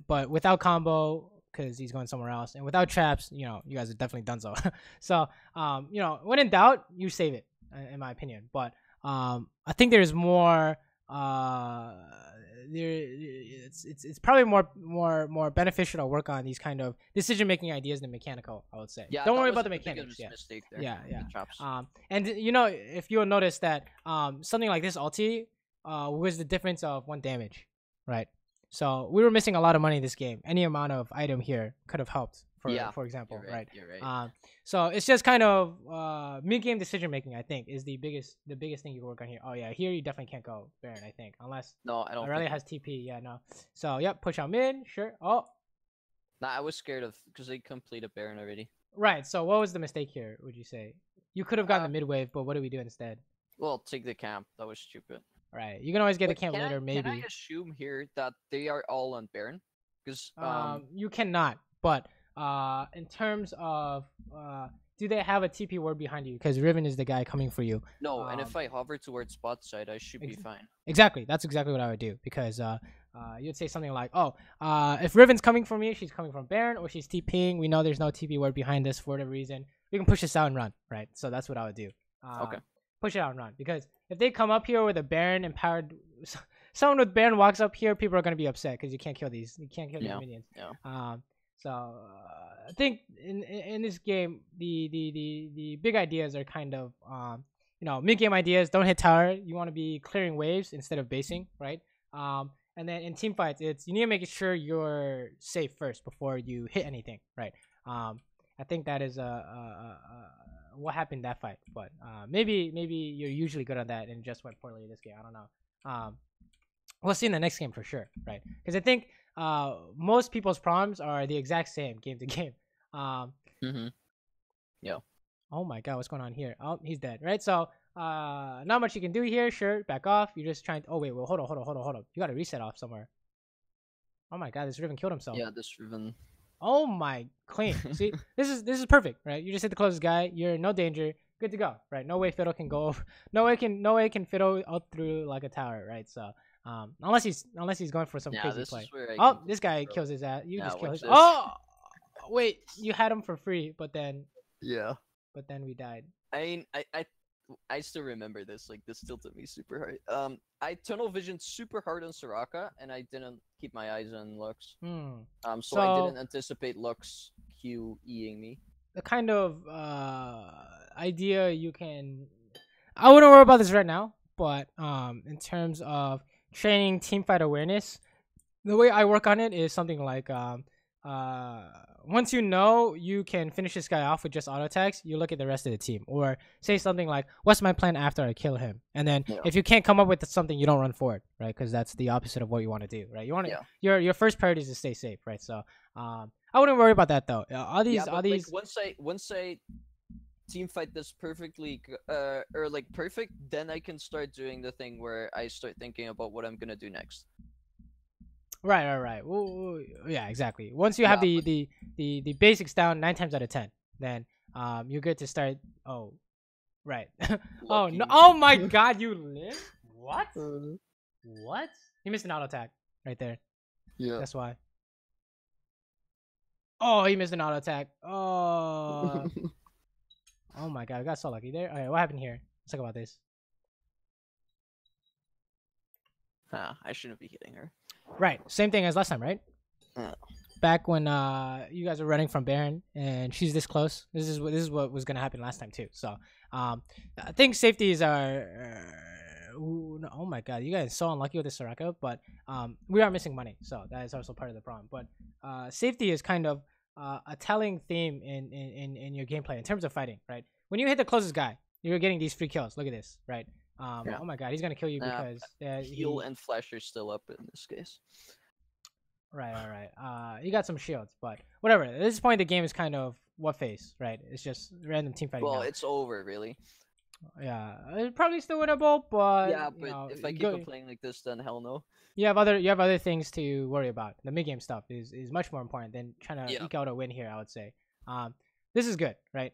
but without combo, because he's going somewhere else, and without traps, you guys have definitely done so. So when in doubt, you save it, in my opinion. But I think there's more. It's probably more beneficial to work on these kind of decision making ideas than mechanical, I would say. Yeah, don't worry about the mechanics. Mistake there. Yeah. And if you'll notice that something like this ulti was the difference of 1 damage, right? So we were missing a lot of money in this game. Any amount of item here could have helped. For example, you're right? You're right. So it's just kind of mid-game decision making. I think is the biggest thing you can work on here. Oh yeah, here you definitely can't go Baron. I think unless I don't. Aurelia has TP. Yeah, no. So yep, push out mid. Sure. Oh. Nah, I was scared of because they completed Baron already. Right. So what was the mistake here? Would you say you could have gotten the mid wave, but what do we do instead? Well, take the camp. That was stupid. Right. You can always get the camp later, maybe. Can I assume here that they are all on Baron? Because you cannot, but. In terms of do they have a TP ward behind you? Because Riven is the guy coming for you. No, and if I hover towards spot side, I should be fine. Exactly, that's exactly what I would do. Because you'd say something like, oh, if Riven's coming for me, she's coming from Baron, or she's TPing. We know there's no TP ward behind us for whatever reason. We can push this out and run, right? So that's what I would do. Okay. Push it out and run. Because if they come up here with a Baron empowered, someone with Baron walks up here, people are gonna be upset because you can't kill these. You can't kill these minions. Yeah. So I think in this game, the big ideas are kind of mid game ideas. Don't hit tower. You want to be clearing waves instead of basing, right? And then in team fights, you need to make sure you're safe first before you hit anything, right? I think that is what happened in that fight, but maybe you're usually good at that and just went poorly this game. I don't know. We'll see in the next game for sure, right? Because I think. Most people's problems are the exact same game to game. Yeah. Oh my god, what's going on here? Oh, he's dead, right? So, not much you can do here. Sure, back off. You're just trying to. Oh wait, well, hold on. You gotta reset off somewhere. Oh my god, this Riven killed himself. Yeah, this Riven. Oh my, clean. See, this is perfect, right? You just hit the closest guy. You're in no danger. Good to go, right? No way Fiddle can go over. No way can Fiddle up through like a tower, right? So. Unless he's going for some crazy play. Oh, this guy kills his ass. You just kill his. Oh, wait, you had him for free, but then. Yeah. But then we died. I mean, I I still remember this. Like this tilted me super hard. I tunnel visioned super hard on Soraka, and I didn't keep my eyes on Lux. So I didn't anticipate Lux QEing me. The kind of idea you can, I wouldn't worry about this right now, but in terms of training team fight awareness, the way I work on it is something like once you know you can finish this guy off with just auto attacks, you look at the rest of the team, or say something like, what's my plan after I kill him? And then if you can't come up with something, you don't run forward, right? Because that's the opposite of what you want to do, right? You want to your first priority is to stay safe, right? So I wouldn't worry about that though. All these like, once I team fight this perfectly or like perfect, then I can start doing the thing where I start thinking about what I'm gonna do next. Right. Well, yeah, exactly. Once you have the basics down 9 times out of 10, then you're good to start. Oh, right. Oh no! Oh my God, you live? What? What? He missed an auto attack right there. Yeah. That's why. Oh, he missed an auto attack. Oh. Oh my God, I got so lucky there. Okay, what happened here? Let's talk about this. I shouldn't be hitting her. Right, same thing as last time, right? Back when you guys were running from Baron and she's this close. This is what was gonna happen last time too. So I think safeties are. Oh my God, you guys are so unlucky with this Soraka, but we are missing money, so that is also part of the problem. But safety is kind of a telling theme in your gameplay in terms of fighting, right? When you hit the closest guy, you're getting these free kills. Look at this, right? Oh my God, he's gonna kill you because heal and flash are still up in this case. Right. You got some shields, but whatever. At this point, the game is kind of what phase, right? It's just random team fighting. Well, it's over, really. Yeah, it's probably still winnable, but yeah, but if I keep on playing like this, then hell no. You have other things to worry about. The mid game stuff is much more important than trying to eke out a win here, I would say. This is good, right?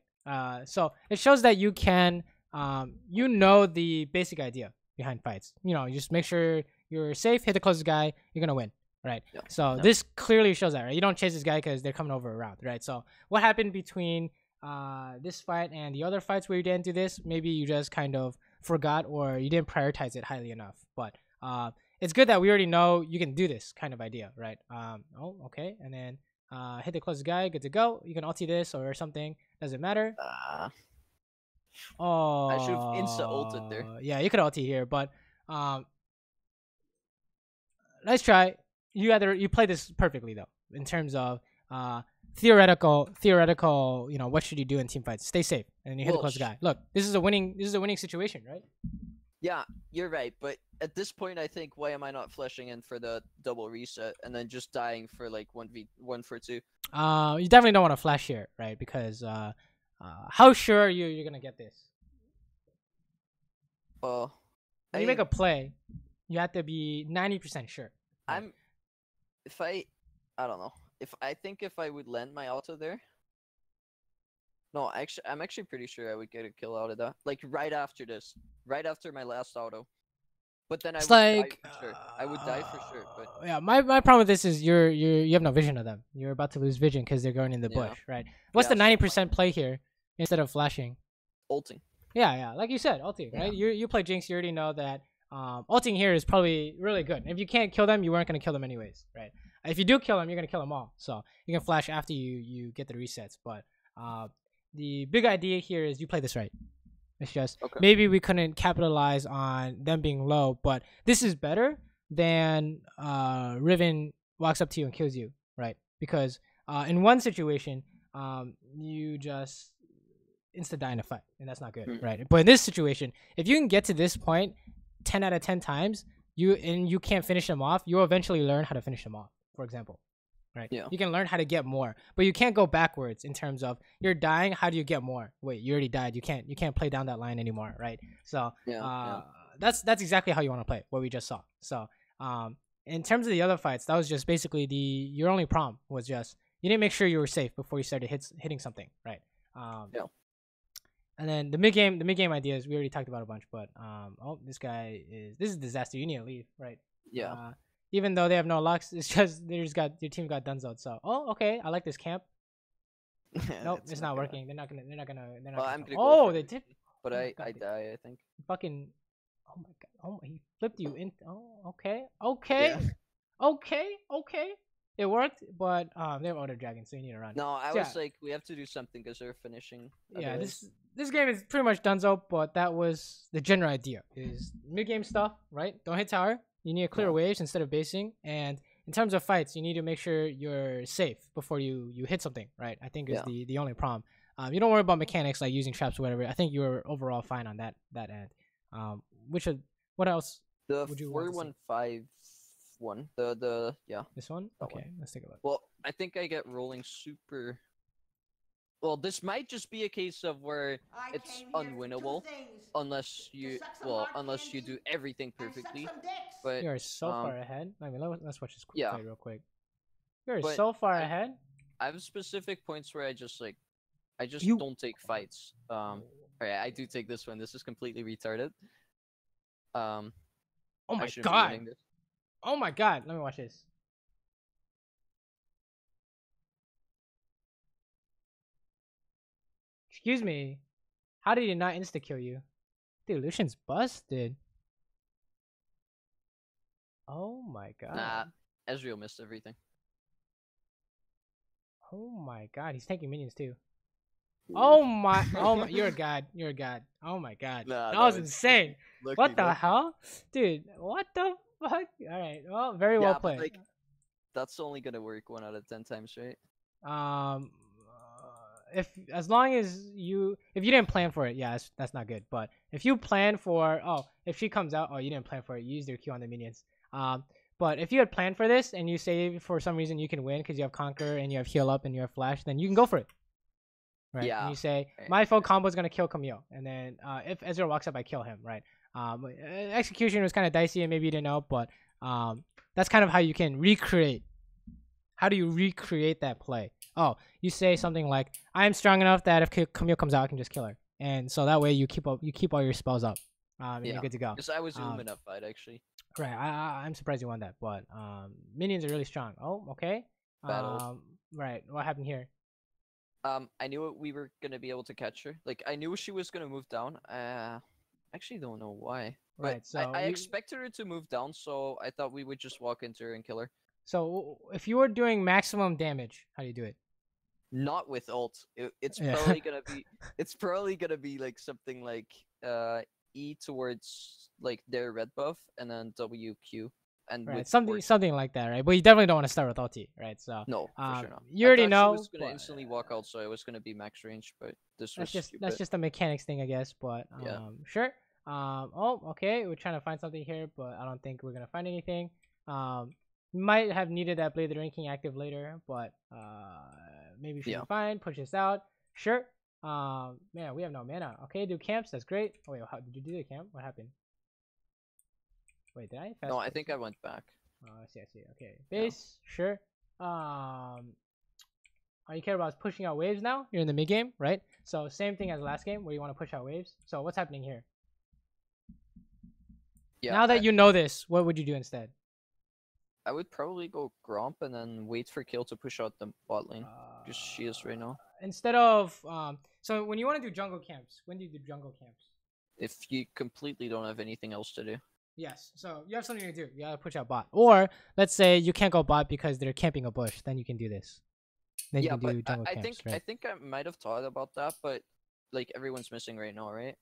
So it shows that you can, you know the basic idea behind fights. You know, you just make sure you're safe, hit the closest guy, you're gonna win, right? So this clearly shows that, right? You don't chase this guy because they're coming over around, right? So what happened between this fight and the other fights where you didn't do this? Maybe you just kind of forgot or you didn't prioritize it highly enough. But it's good that we already know you can do this kind of idea, right? Oh, okay, and then hit the closest guy, good to go. You can ulti this or something, doesn't matter. Oh, I should have insta-ulted there. Yeah, you could ulti here, but nice try. You play this perfectly though, in terms of theoretical. You know, what should you do in team fights? Stay safe, and then you hit the closest guy. Look, this is a winning situation, right? Yeah, you're right, but at this point, I think, why am I not flashing in for the double reset and then just dying for like 1v1 for 2? You definitely don't want to flash here, right? Because how sure are you're gonna get this? Well, when you make a play, you have to be 90% sure. Right? I don't know. If I would land my auto there. No, I'm actually pretty sure I would get a kill out of that. Like right after this, right after my last auto. But then I would die for sure. But yeah, my problem with this is you have no vision of them. You're about to lose vision because they're going in the bush, right? What's the 90% play here instead of flashing? Ulting. Yeah, like you said, ulting, right? You play Jinx, you already know that ulting here is probably really good. If you can't kill them, you weren't gonna kill them anyways, right? If you do kill them, you're gonna kill them all. So you can flash after you get the resets. But the big idea here is you play this right. It's just maybe we couldn't capitalize on them being low, but this is better than Riven walks up to you and kills you, right? Because in one situation, you just insta die in a fight, and that's not good, right? But in this situation, if you can get to this point 10 out of 10 times, you can't finish them off, you'll eventually learn how to finish them off, for example. Right. Yeah. You can learn how to get more, but you can't go backwards in terms of you're dying. How do you get more? Wait, you already died. You can't play down that line anymore, right? So that's exactly how you want to play. What we just saw. So in terms of the other fights, that was just basically your only problem was just you didn't make sure you were safe before you started hitting something, right? And then the mid game ideas we already talked about a bunch, but this is disaster. You need to leave, right? Yeah. Even though they have no Lux, it's just your team got dunzoed. So okay, I like this camp. Nope, it's not working. They're not gonna. Well, they did. but Oh my I God, die, I think. fucking. Oh my God. Oh, he flipped you in. Oh, okay, Yeah. okay. It worked, but they have other dragons, so you need to run. No, I So, yeah, was like, we have to do something because they're finishing yeah. otherwise. This game is pretty much donezo, but that was the general idea. Is mid game stuff, right? Don't hit tower. You need to clear No. waves instead of basing, and in terms of fights, you need to make sure you're safe before you hit something, right? I think is the only problem. You don't worry about mechanics like using traps or whatever. I think you were overall fine on that end. Which what else The would you want to see? 4151. Yeah. This one? That Okay, one. let's take a look. Well, I think I get rolling super. Well, this might just be a case of where it's unwinnable unless you unless you do everything perfectly. But You are so far ahead. I mean, let's watch this quick yeah, fight real quick. You're but so far ahead. I have specific points where I just You- don't take fights. Alright, I do take this one. This is completely retarded. Oh I my shouldn't be God. winning this. Oh my God. Let me watch this. Excuse me. How did he not insta kill you? Dude, Lucian's busted. Oh my God. Nah, Ezreal missed everything. Oh my God. He's taking minions too. Oh my. Oh my. You're a god. You're a god. Oh my God. Nah, that was insane. Lucky, What the lucky. hell? Dude, what the fuck? Alright. Well, very well played. But, like, that's only gonna work 1 out of 10 times, right? If as long as if you didn't plan for it, yeah, that's not good. But if you plan for, if she comes out, you didn't plan for it, you use their Q on the minions. But if you had planned for this and you say for some reason you can win because you have Conquer and you have Heal Up and you have Flash, then you can go for it. Right? Yeah. And you say my full combo is gonna kill Camille, and then if Ezreal walks up, I kill him. Right? Execution was kind of dicey and maybe you didn't know, but that's kind of how you can recreate. How do you recreate that play? Oh, you say something like, "I am strong enough that if Camille comes out, I can just kill her," and so that way you keep all your spells up, and you're good to go. Because I was in that fight actually. Right, I'm surprised you won that, but minions are really strong. Oh, okay. Battle. Right, what happened here? I knew we were gonna be able to catch her. Like I knew she was gonna move down. Actually don't know why. But right, so I expected her to move down, so I thought we would just walk into her and kill her. So if you were doing maximum damage, how do you do it? Not with ult. It's probably gonna be like something like E towards like their red buff and then WQ and right, with something like that, right? But you definitely don't want to start with ulti, right? So no, for sure not. You already know. She was gonna instantly walk out, so I was gonna be max range, but this was stupid. That's just a mechanics thing, I guess. But sure. Oh, okay. We're trying to find something here, but I don't think we're gonna find anything. Might have needed that Blade the Ranking active later, but maybe should be fine. Push this out. Sure. Man, we have no mana. Okay, do camps. That's great. Oh wait, how did you do the camp? What happened? Wait, did I? No, I think I went back. Oh, I see. Okay, base. Sure. All you care about is pushing out waves now. You're in the mid game, right? So same thing as last game where you want to push out waves. So what's happening here? Yeah. Now that you know this, what would you do instead? I would probably go Gromp and then wait for Kill to push out the bot lane. Because she is right now. Instead of so when you want to do jungle camps, when do you do jungle camps? If you completely don't have anything else to do. Yes. So you have something to do. You gotta push out bot. Or let's say you can't go bot because they're camping a bush. Then you can do this. Then you can do jungle camps, right? I think I might have thought about that, but like everyone's missing right now, right?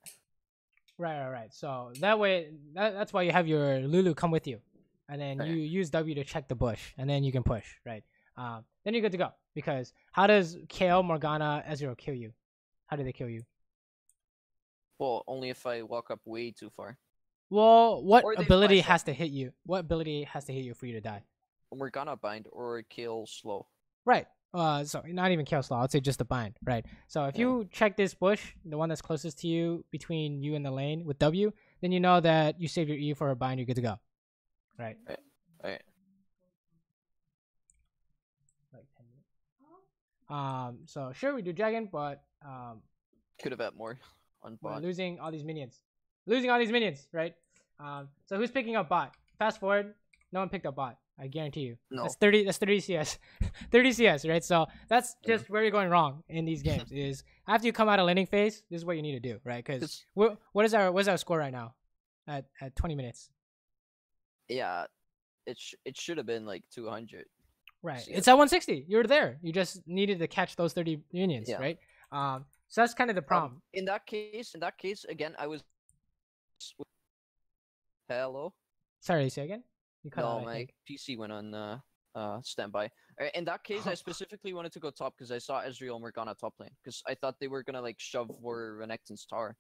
Right. So that way, that's why you have your Lulu come with you, and then you use W to check the bush, and then you can push, right? Then you're good to go. Because how does KO, Morgana, Ezreal kill you? How do they kill you? Well, only if I walk up way too far. Well, what ability has to hit you? What ability has to hit you for you to die? Morgana bind or kill slow. Right. So not even kill slow. I'd say just a bind. Right. So if you check this bush, the one that's closest to you between you and the lane with W, then you know that you save your E for a bind. You're good to go. Right. Right. Like 10 minutes. So sure we do dragon, but could have had more on bot. We're losing all these minions. Right? So who's picking up bot? Fast forward, no one picked up bot. I guarantee you. No. That's 30. That's 30 CS, 30 CS, right? So that's just where you're going wrong in these games. Is after you come out of laning phase, this is what you need to do, right? Because what is our score right now, at 20 minutes? Yeah, it should have been like 200. Right. CS. It's at 160. You're there. You just needed to catch those 30 minions, right? So that's kind of the problem. In that case, again, I was. Hello. Sorry, say again. You cut out, my PC went on standby. In that case, I specifically wanted to go top because I saw Ezreal and Morgana top lane because I thought they were gonna like shove for Renekton's tower.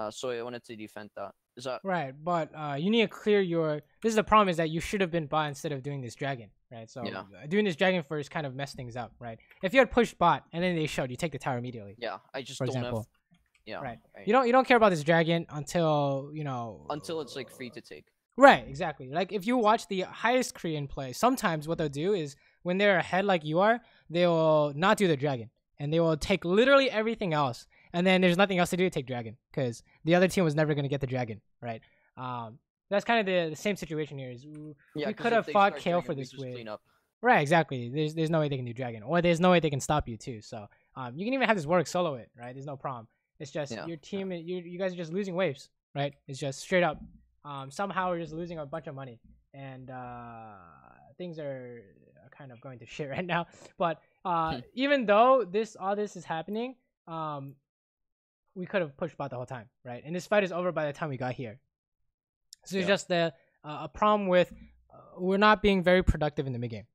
So I wanted to defend that. Is that right? But you need to clear your. This is the problem: is that you should have been bot instead of doing this dragon, right? So doing this dragon first kind of messed things up, right? If you had pushed bot and then they showed, you take the tower immediately. Yeah, I just for don't example. have. Yeah. Right. You don't care about this dragon until Until it's like free to take. Right. Exactly. Like if you watch the highest Korean play, sometimes what they'll do is when they're ahead like you are, they will not do the dragon and they will take literally everything else. And then there's nothing else to do to take dragon because the other team was never going to get the dragon, right? That's kind of the same situation here. Is we could have fought Kale for this wave. Right, exactly. There's no way they can do dragon, or there's no way they can stop you too. So you can even have this work solo it, right? There's no problem. It's just your team, you guys are just losing waves, right? It's just straight up. Somehow we're just losing a bunch of money, and things are kind of going to shit right now. But even though all this is happening, we could have pushed bot the whole time, right? And this fight is over by the time we got here. So it's just a problem with we're not being very productive in the mid game,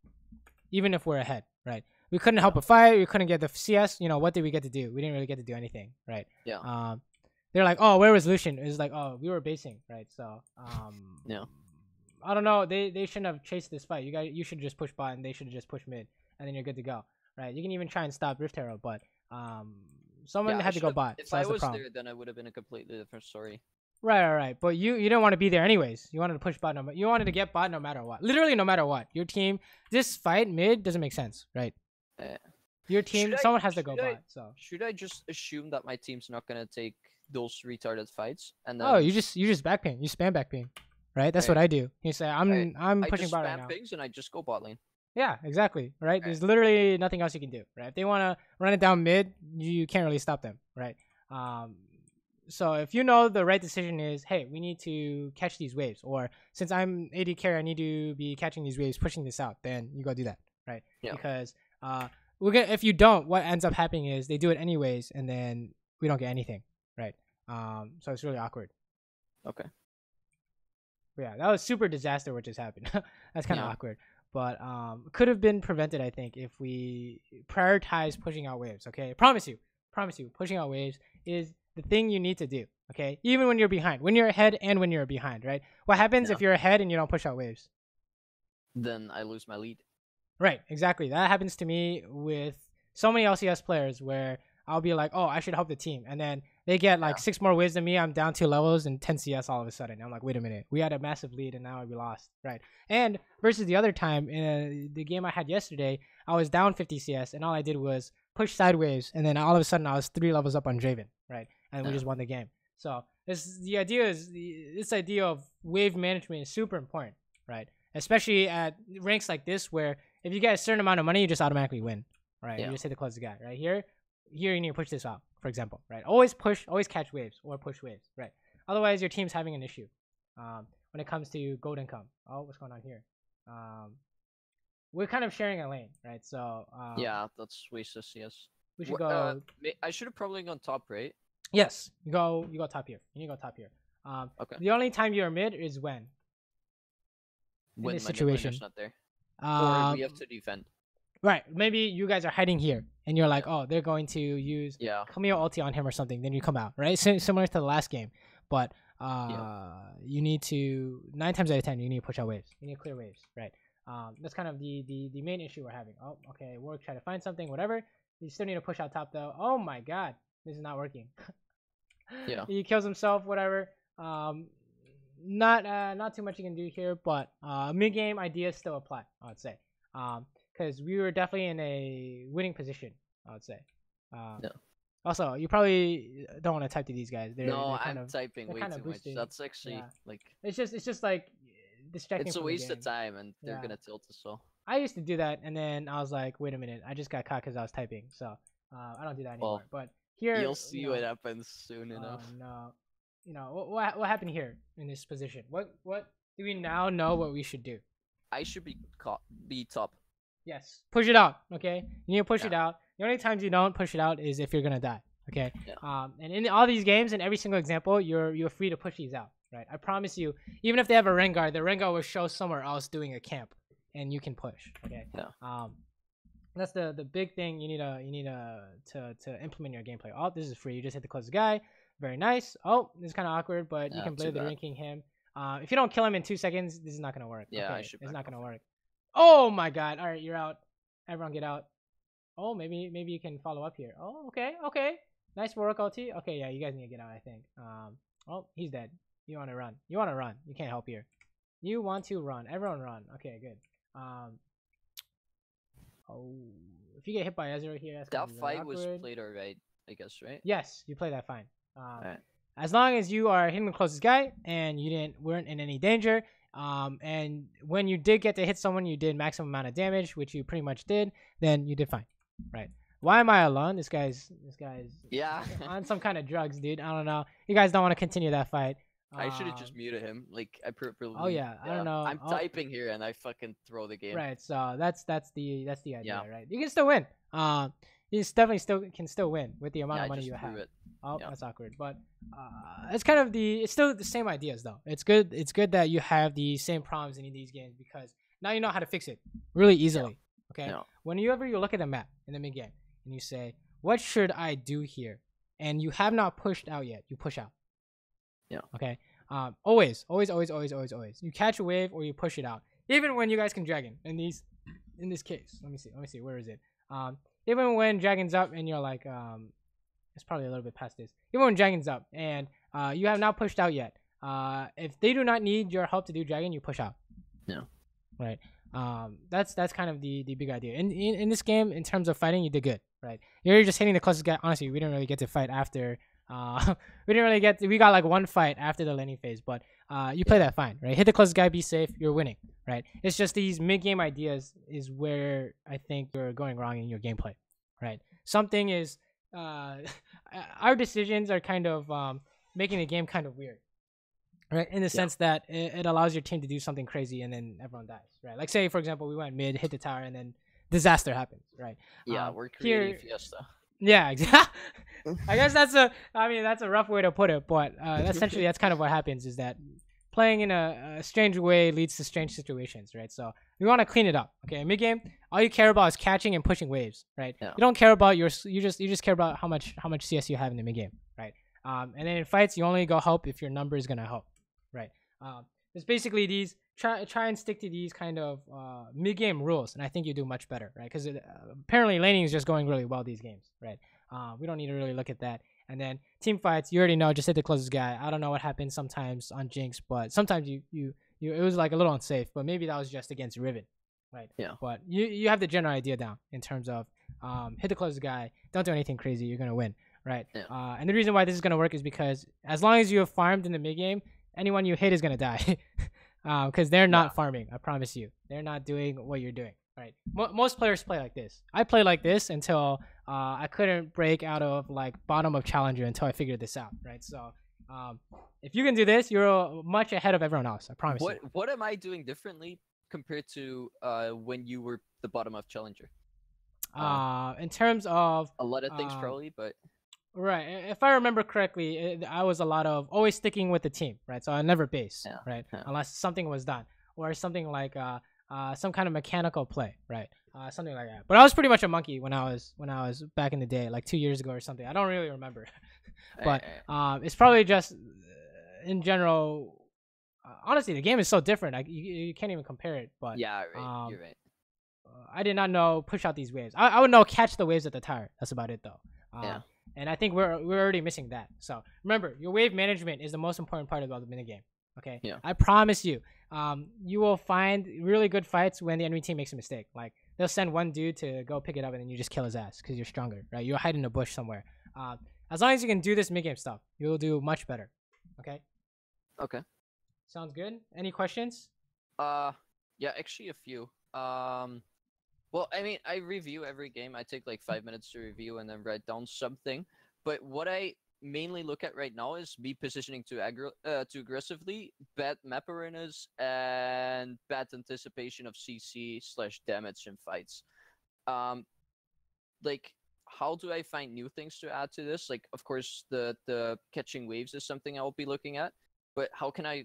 even if we're ahead, right? We couldn't help a fight. We couldn't get the CS. What did we get to do? We didn't really get to do anything, right? Yeah. They're like, oh, where was Lucian? It was like, oh, we were basing, right? So I don't know. They shouldn't have chased this fight. You should just push bot, and they should just push mid, and then you're good to go, right? You can even try and stop Rift Herald, but someone had to go bot. If so I was there, then it would have been a completely different story. Right. But you didn't want to be there anyways. You wanted to push bot. You wanted to get bot no matter what. Literally no matter what. Your team, this fight mid doesn't make sense, right? Your team, someone has to go bot. So should I just assume that my team's not gonna take those retarded fights? And then you just backping. You spam backping, right? That's what I do. You say I'm pushing bot right now. I just spam pings and I just go bot lane. Yeah, exactly. Right. There's literally nothing else you can do. Right. If they want to run it down mid, you can't really stop them. Right. So if you know the right decision is, hey, we need to catch these waves, or since I'm AD carry, I need to be catching these waves, pushing this out, then you go do that, right? Yeah. Because if you don't, what ends up happening is they do it anyways, and then we don't get anything, right? So it's really awkward. Okay. But yeah, that was super disaster what just happened. That's kind of awkward. But could have been prevented, I think, if we prioritize pushing out waves, okay? Promise you, pushing out waves is the thing you need to do, okay? Even when you're behind, when you're ahead and when you're behind, right? What happens if you're ahead and you don't push out waves? Then I lose my lead. Right, exactly. That happens to me with so many LCS players where I'll be like, oh, I should help the team. And then they get like 6 more waves than me. I'm down 2 levels and 10 CS all of a sudden. I'm like, wait a minute. We had a massive lead and now we lost, right? And versus the other time, in the game I had yesterday, I was down 50 CS and all I did was push sideways. And then all of a sudden I was 3 levels up on Draven, right? And we just won the game. So this idea of wave management is super important, right? Especially at ranks like this, where if you get a certain amount of money, you just automatically win, right? You just hit the close the guy, right? Here you need to push this out, for example, right? Always catch waves or push waves, right? Otherwise, your team's having an issue when it comes to gold income. Oh, what's going on here? We're kind of sharing a lane, right? So yeah, that's wasted CS. We should go. I should have probably gone top, right? Yes, you go top here. You need to go top here. Okay. The only time you're mid is when in this situation. Not there. Or we have to defend. Right. Maybe you guys are hiding here, and you're like, oh, they're going to use Camille ulti on him or something. Then you come out, right? Similar to the last game, but you need to 9 times out of 10 you need to push out waves. You need to clear waves, right? That's kind of the main issue we're having. Oh, okay, work. Try to find something, whatever. You still need to push out top though. Oh my god, this is not working. He kills himself, whatever. Not too much you can do here, but mid game ideas still apply, I would say. Because we were definitely in a winning position, I would say. Also, you probably don't want to type to these guys. I'm typing way too much. That's actually like it's just like distracting It's a from the waste game. of time, and they're Yeah. gonna tilt us all. I used to do that, and then I was like, wait a minute, I just got caught because I was typing. So I don't do that anymore. Well, But here, you'll see what happens soon enough. No, what happened here in this position? What do we now know what we should do? I should be top. Yes, push it out. Okay, you need to push it out. The only times you don't push it out is if you're gonna die. Okay. Yeah. And in all these games, in every single example, you're free to push these out. Right. I promise you. Even if they have a Rengar, the Rengar will show somewhere else doing a camp, and you can push. Okay. Yeah. That's the big thing you need to implement your gameplay. Oh, this is free. You just hit the closest guy. Very nice. Oh, this is kind of awkward, but you can blade the ranking him. If you don't kill him in 2 seconds, this is not gonna work. Yeah, okay, it's not gonna work. Oh my god! All right, you're out. Everyone get out. Oh, maybe you can follow up here. Oh, okay. Nice work, ulti. Okay, yeah, you guys need to get out. I think. Oh, he's dead. You want to run? You can't help here. You want to run. Everyone run. Okay, good. Oh, if you get hit by Ezreal here, that's that be fight was played alright, I guess, right? Yes, you play that fine. Right. As long as you are hitting the closest guy and you weren't in any danger, and when you did get to hit someone, you did maximum amount of damage, which you pretty much did, then you did fine, right? Why am I alone? This guy's on some kind of drugs, dude. I don't know. You guys don't want to continue that fight. I should have just muted him. Like I purposely. Oh yeah, I don't know. I'm typing here and I fucking throw the game. Right. So that's the idea, right? You can still win. You definitely can still win with the amount of money you have. Oh, that's awkward. But it's kind of it's still the same ideas though. It's good that you have the same problems in these games because now you know how to fix it really easily. Okay. Whenever you look at the map in the mid game and you say, "What should I do here?" and you have not pushed out yet, you push out. Yeah. Okay. Always. You catch a wave or you push it out. Even when you guys can dragon in this case. Let me see. Where is it? Even when dragon's up and you're like, it's probably a little bit past this. Even when dragon's up and you have not pushed out yet. If they do not need your help to do dragon, you push out. Yeah. Right. That's kind of the big idea. In this game, in terms of fighting, you did good. Right. You're just hitting the closest guy. Honestly, we didn't really get to fight after. We got like one fight after the laning phase, but you play that fine, right? Hit the closest guy, be safe, you're winning, right? It's just these mid-game ideas is where I think you're going wrong in your gameplay, right? Something is our decisions are kind of making the game kind of weird, right? In the sense that it allows your team to do something crazy and then everyone dies, right? Like say for example we went mid, hit the tower, and then disaster happens, right? Yeah, we're creating Fiesta. Yeah, exactly. I guess that's a rough way to put it, but essentially that's kind of what happens is that playing in a strange way leads to strange situations, right? So we want to clean it up. Okay, in mid game, all you care about is catching and pushing waves, right? You don't care about you just care about how much CS you have in the mid game, right? And then in fights, you only go help if your number is gonna help, right? It's basically these try and stick to these kind of mid game rules, and I think you do much better, right? Because apparently laning is just going really well these games, right? We don't need to really look at that. And then team fights, you already know, just hit the closest guy. I don't know what happens sometimes on Jinx, but sometimes you it was like a little unsafe, but maybe that was just against Riven, right? Yeah. But you have the general idea down in terms of hit the closest guy, don't do anything crazy, you're gonna win, right? Yeah. And the reason why this is gonna work is because as long as you have farmed in the mid game, anyone you hit is gonna die, because they're not farming. I promise you, they're not doing what you're doing. Right. Most players play like this. I play like this until I couldn't break out of like bottom of challenger until I figured this out. Right. So if you can do this, you're much ahead of everyone else. I promise you. What am I doing differently compared to when you were the bottom of challenger? In terms of a lot of things probably, but right. If I remember correctly, I was a lot of always sticking with the team. Right. So I never base. Right. Unless something was done or something like some kind of mechanical play, right? Something like that. But I was pretty much a monkey when I was back in the day, like 2 years ago or something. I don't really remember, but it's probably just in general. Honestly, the game is so different. You can't even compare it. But yeah, right. You're right. I did not know push out these waves. I would know catch the waves at the tower. That's about it though. And I think we're already missing that. So remember, your wave management is the most important part about the minigame. Okay. Yeah. I promise you, you will find really good fights when the enemy team makes a mistake. Like they'll send one dude to go pick it up, and then you just kill his ass because you're stronger, right? You'll hide in a bush somewhere. As long as you can do this mid game stuff, you'll do much better. Okay. Okay. Sounds good. Any questions? Yeah, actually a few. Well, I mean, I review every game. I take like 5 minutes to review and then write down something. But what I mainly look at right now is me positioning too aggressively, bad map awareness, and bad anticipation of CC/damage in fights. Um, like, how do I find new things to add to this? Like, of course, the catching waves is something I'll be looking at. But how can I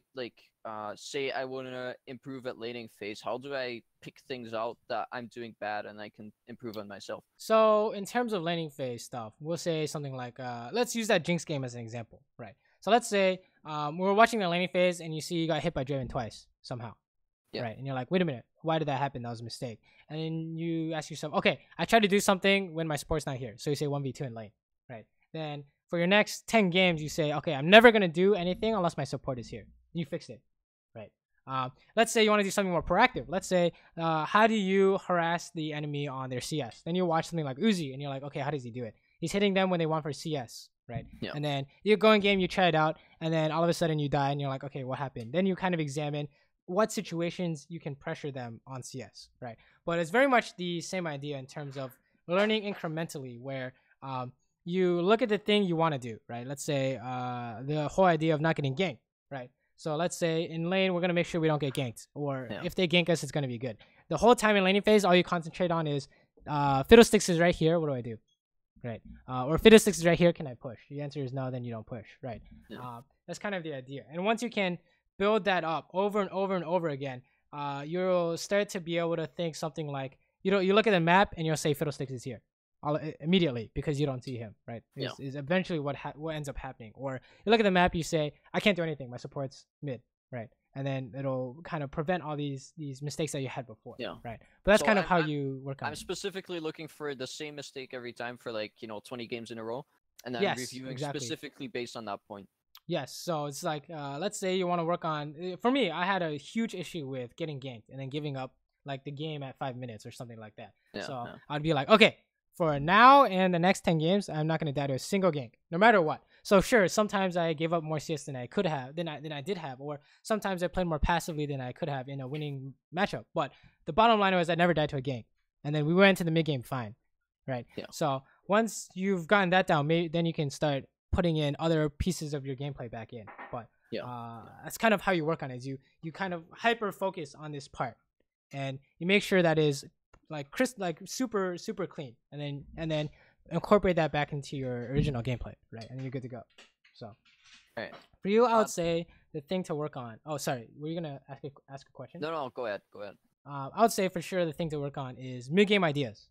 say I want to improve at laning phase? How do I pick things out that I'm doing bad and I can improve on myself? So in terms of laning phase stuff, we'll say something like, let's use that Jinx game as an example, right? So let's say we were watching the laning phase and you see you got hit by Draven twice somehow, Yeah. right? And you're like, wait a minute, why did that happen? That was a mistake. And then you ask yourself, okay, I tried to do something when my support's not here. So you say 1v2 in lane, right? Then for your next 10 games, you say, okay, I'm never going to do anything unless my support is here. You fixed it, right? Let's say you want to do something more proactive. Let's say, how do you harass the enemy on their CS? Then you watch something like Uzi, and you're like, okay, how does he do it? He's hitting them when they want for CS, right? Yeah. And then you go in game, you try it out, and then all of a sudden you die, and you're like, okay, what happened? Then you kind of examine what situations you can pressure them on CS, right? But it's very much the same idea in terms of learning incrementally, where you look at the thing you want to do, right? Let's say the whole idea of not getting ganked, right? So let's say in lane, we're going to make sure we don't get ganked. Or if they gank us, it's going to be good. The whole time in laning phase, all you concentrate on is Fiddlesticks is right here. What do I do? Right. Or Fiddlesticks is right here. Can I push? The answer is no, then you don't push. Right. Yeah. That's kind of the idea. And once you can build that up over and over and over again, you'll start to be able to think something like, you look at the map and you'll say Fiddlesticks is here. Immediately, because you don't see him, right? Is eventually what ends up happening. Or you look at the map, you say, I can't do anything, my support's mid, right? And then it'll kind of prevent all these mistakes that you had before, right? But that's kind of how you work on it. I'm specifically looking for the same mistake every time for 20 games in a row, and then reviewing specifically based on that point. Yes, so it's like, let's say you want to work on, for me, I had a huge issue with getting ganked and then giving up like the game at 5 minutes or something like that. I'd be like, okay, for now and the next 10 games, I'm not going to die to a single gank, no matter what. So sure, sometimes I gave up more CS than I could have, than I did have, or sometimes I played more passively than I could have in a winning matchup. But the bottom line was I never died to a gank, and then we went into the mid game fine, right? Yeah. So once you've gotten that down, maybe then you can start putting in other pieces of your gameplay back in. But that's kind of how you work on it. Is you kind of hyper focus on this part, and you make sure that is like super clean, and then incorporate that back into your original gameplay, right? And you're good to go. So for you, I would say the thing to work on. Oh, sorry, were you gonna ask a question? No, go ahead. I would say for sure the thing to work on is mid game ideas.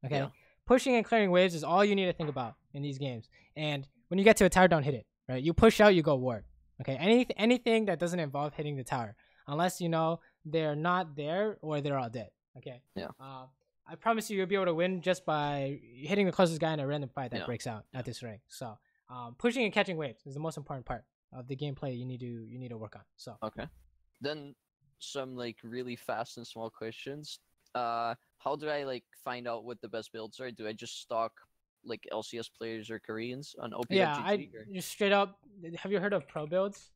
Okay, pushing and clearing waves is all you need to think about in these games. And when you get to a tower, don't hit it. Right, you push out, you go ward. Okay, anything that doesn't involve hitting the tower, unless you know they're not there or they're all dead. Okay. Yeah. I promise you'll be able to win just by hitting the closest guy in a random fight that breaks out at this rank. So, pushing and catching waves is the most important part of the gameplay you need to work on. So. Okay. Then some really fast and small questions. How do I find out what the best builds are? Do I just stalk LCS players or Koreans on OP? Yeah, I just straight up. Have you heard of pro builds?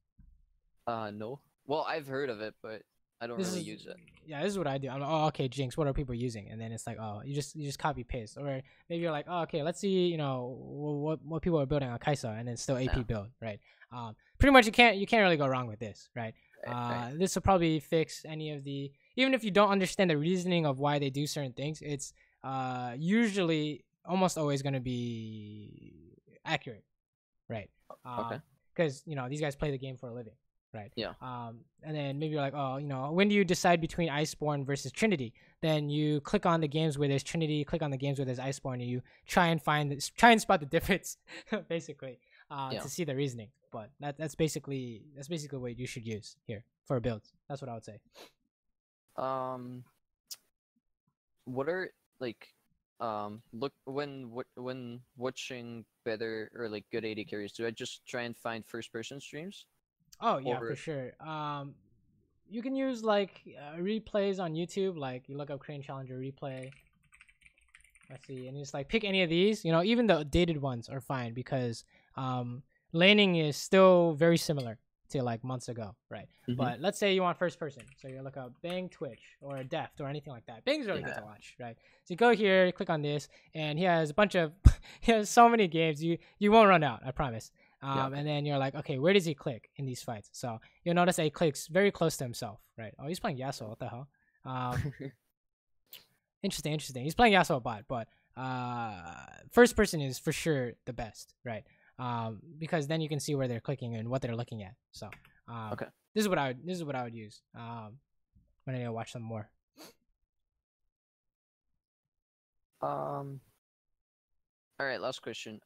No. Well, I've heard of it, but I don't really use it. Yeah, this is what I do. I'm like, oh, okay, Jinx, what are people using? And then it's like, oh, you just copy paste. Or maybe you're like, oh, okay, let's see, what people are building on Kaisa, and then still AP build, right? Pretty much you can't really go wrong with this, right? This will probably fix any of the, even if you don't understand the reasoning of why they do certain things, it's usually almost always going to be accurate, right? Because these guys play the game for a living. Right. Yeah. And then maybe you're like, oh, when do you decide between Iceborne versus Trinity? Then you click on the games where there's Trinity, click on the games where there's Iceborne, and you try and spot the difference, basically, to see the reasoning. But that's basically what you should use here for builds. That's what I would say. What are look when watching better or good AD carries? Do I just try and find first person streams? Oh yeah, for sure. You can use replays on YouTube. Like you look up Crane Challenger replay. Let's see, and just pick any of these. Even the dated ones are fine because laning is still very similar. to like months ago, right? Mhm. But let's say you want first person, so you look up Bing Twitch or Deft or anything like that. Bing's really good to watch, right? So you go here, you click on this, and he has a bunch of he has so many games you won't run out, I promise. And then you're like, okay, where does he click in these fights? So you'll notice that he clicks very close to himself, right? Oh, he's playing Yasuo. What the hell? Interesting. He's playing Yasuo bot, but first person is for sure the best, right? Because then you can see where they're clicking and what they're looking at. So this is what I would use when I need to watch some more. All right, last question.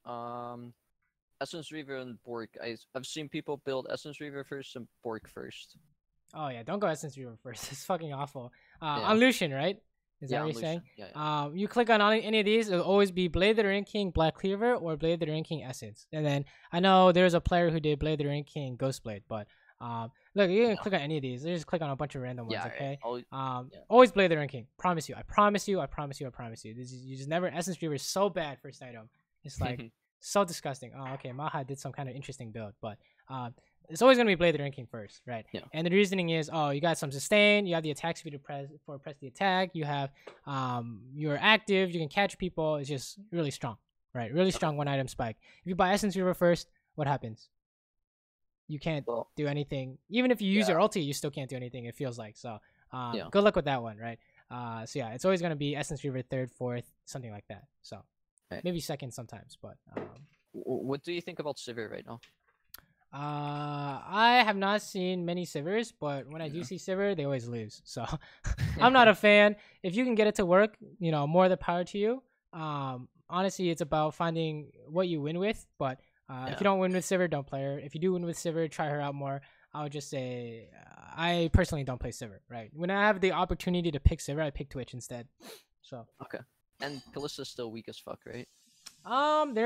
Essence Reaver and Bork. I've seen people build Essence Reaver first and Bork first. Oh yeah, don't go Essence Reaver first. It's fucking awful. On Lucian, right? Is that what you're saying? Yeah. You click on any of these, it'll always be Blade the Ring King Black Cleaver or Blade the Ring King Essence. And then I know there's a player who did Blade the Ring King Ghost Blade, but look, you can click on any of these. You just click on a bunch of random ones, okay? Always Blade the Ring King. Promise you. I promise you. You just never. Essence Reaver is so bad first item. It's like so disgusting. Oh, okay. Maha did some kind of interesting build, but it's always gonna be Blade the Ring King first, right? Yeah. And the reasoning is, you got some sustain, you have the attack speed to press the attack, you have you're active, you can catch people. It's just really strong, right? Really strong one item spike. If you buy Essence Reaver first, what happens? You can't do anything. Even if you use your ulti, you still can't do anything. It feels like so. Good luck with that one, right? So yeah, it's always gonna be Essence Reaver third, fourth, something like that. So maybe second sometimes, but. What do you think about Saber right now? I have not seen many Sabers, but when I do see Saber, they always lose. So I'm not a fan. If you can get it to work, more the power to you. Honestly, it's about finding what you win with. But if you don't win with Saber, don't play her. If you do win with Saber, try her out more. I would just say I personally don't play Saber. Right? When I have the opportunity to pick Saber, I pick Twitch instead. So And Callista's still weak as fuck, right? I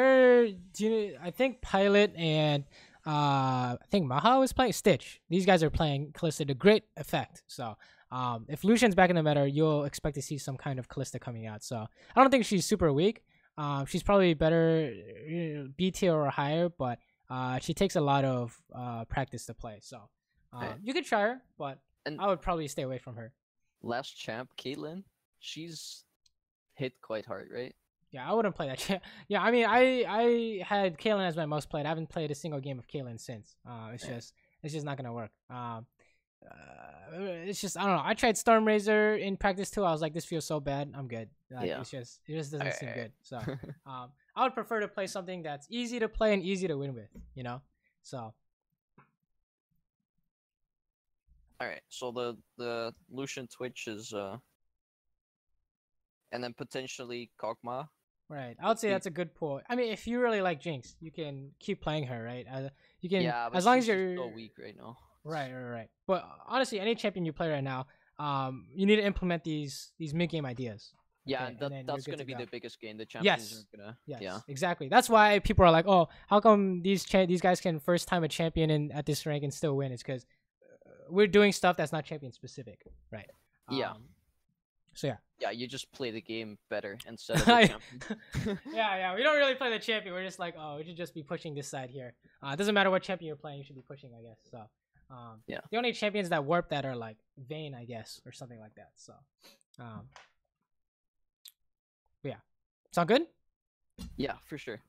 think Pilot and I think Maha was playing Stitch. These guys are playing Callista to great effect. So if Lucian's back in the meta, you'll expect to see some kind of Callista coming out. So I don't think she's super weak. She's probably better B tier or higher, but she takes a lot of practice to play. So you could try her, but I would probably stay away from her. Last champ, Caitlyn, she's hit quite hard, right? Yeah, I wouldn't play that. Yeah, I mean, I had Caitlyn as my most played. I haven't played a single game of Caitlyn since. It's just not gonna work. It's just I don't know. I tried Stormrazor in practice too. I was like, this feels so bad. I'm good. Like, it just doesn't seem good. So I would prefer to play something that's easy to play and easy to win with. So. All right. So the Lucian Twitch is and then potentially Kog'Maw. Right. I would say that's a good pull. I mean, if you really like Jinx, you can keep playing her, right? You can but as long as she's you're so weak right now. Right. But honestly, any champion you play right now, you need to implement these mid game ideas. Yeah, okay? that's going to be the biggest game. The champions are gonna. Yes, exactly. That's why people are like, oh, how come these guys can first time a champion at this rank and still win? It's because we're doing stuff that's not champion specific, right? So yeah, you just play the game better instead of the champion. yeah, we don't really play the champion. We're just like, oh, we should just be pushing this side here. It doesn't matter what champion you're playing, you should be pushing, I guess. So the only champions that warp that are like Vayne, I guess, or something like that. So yeah, sound good? Yeah, for sure.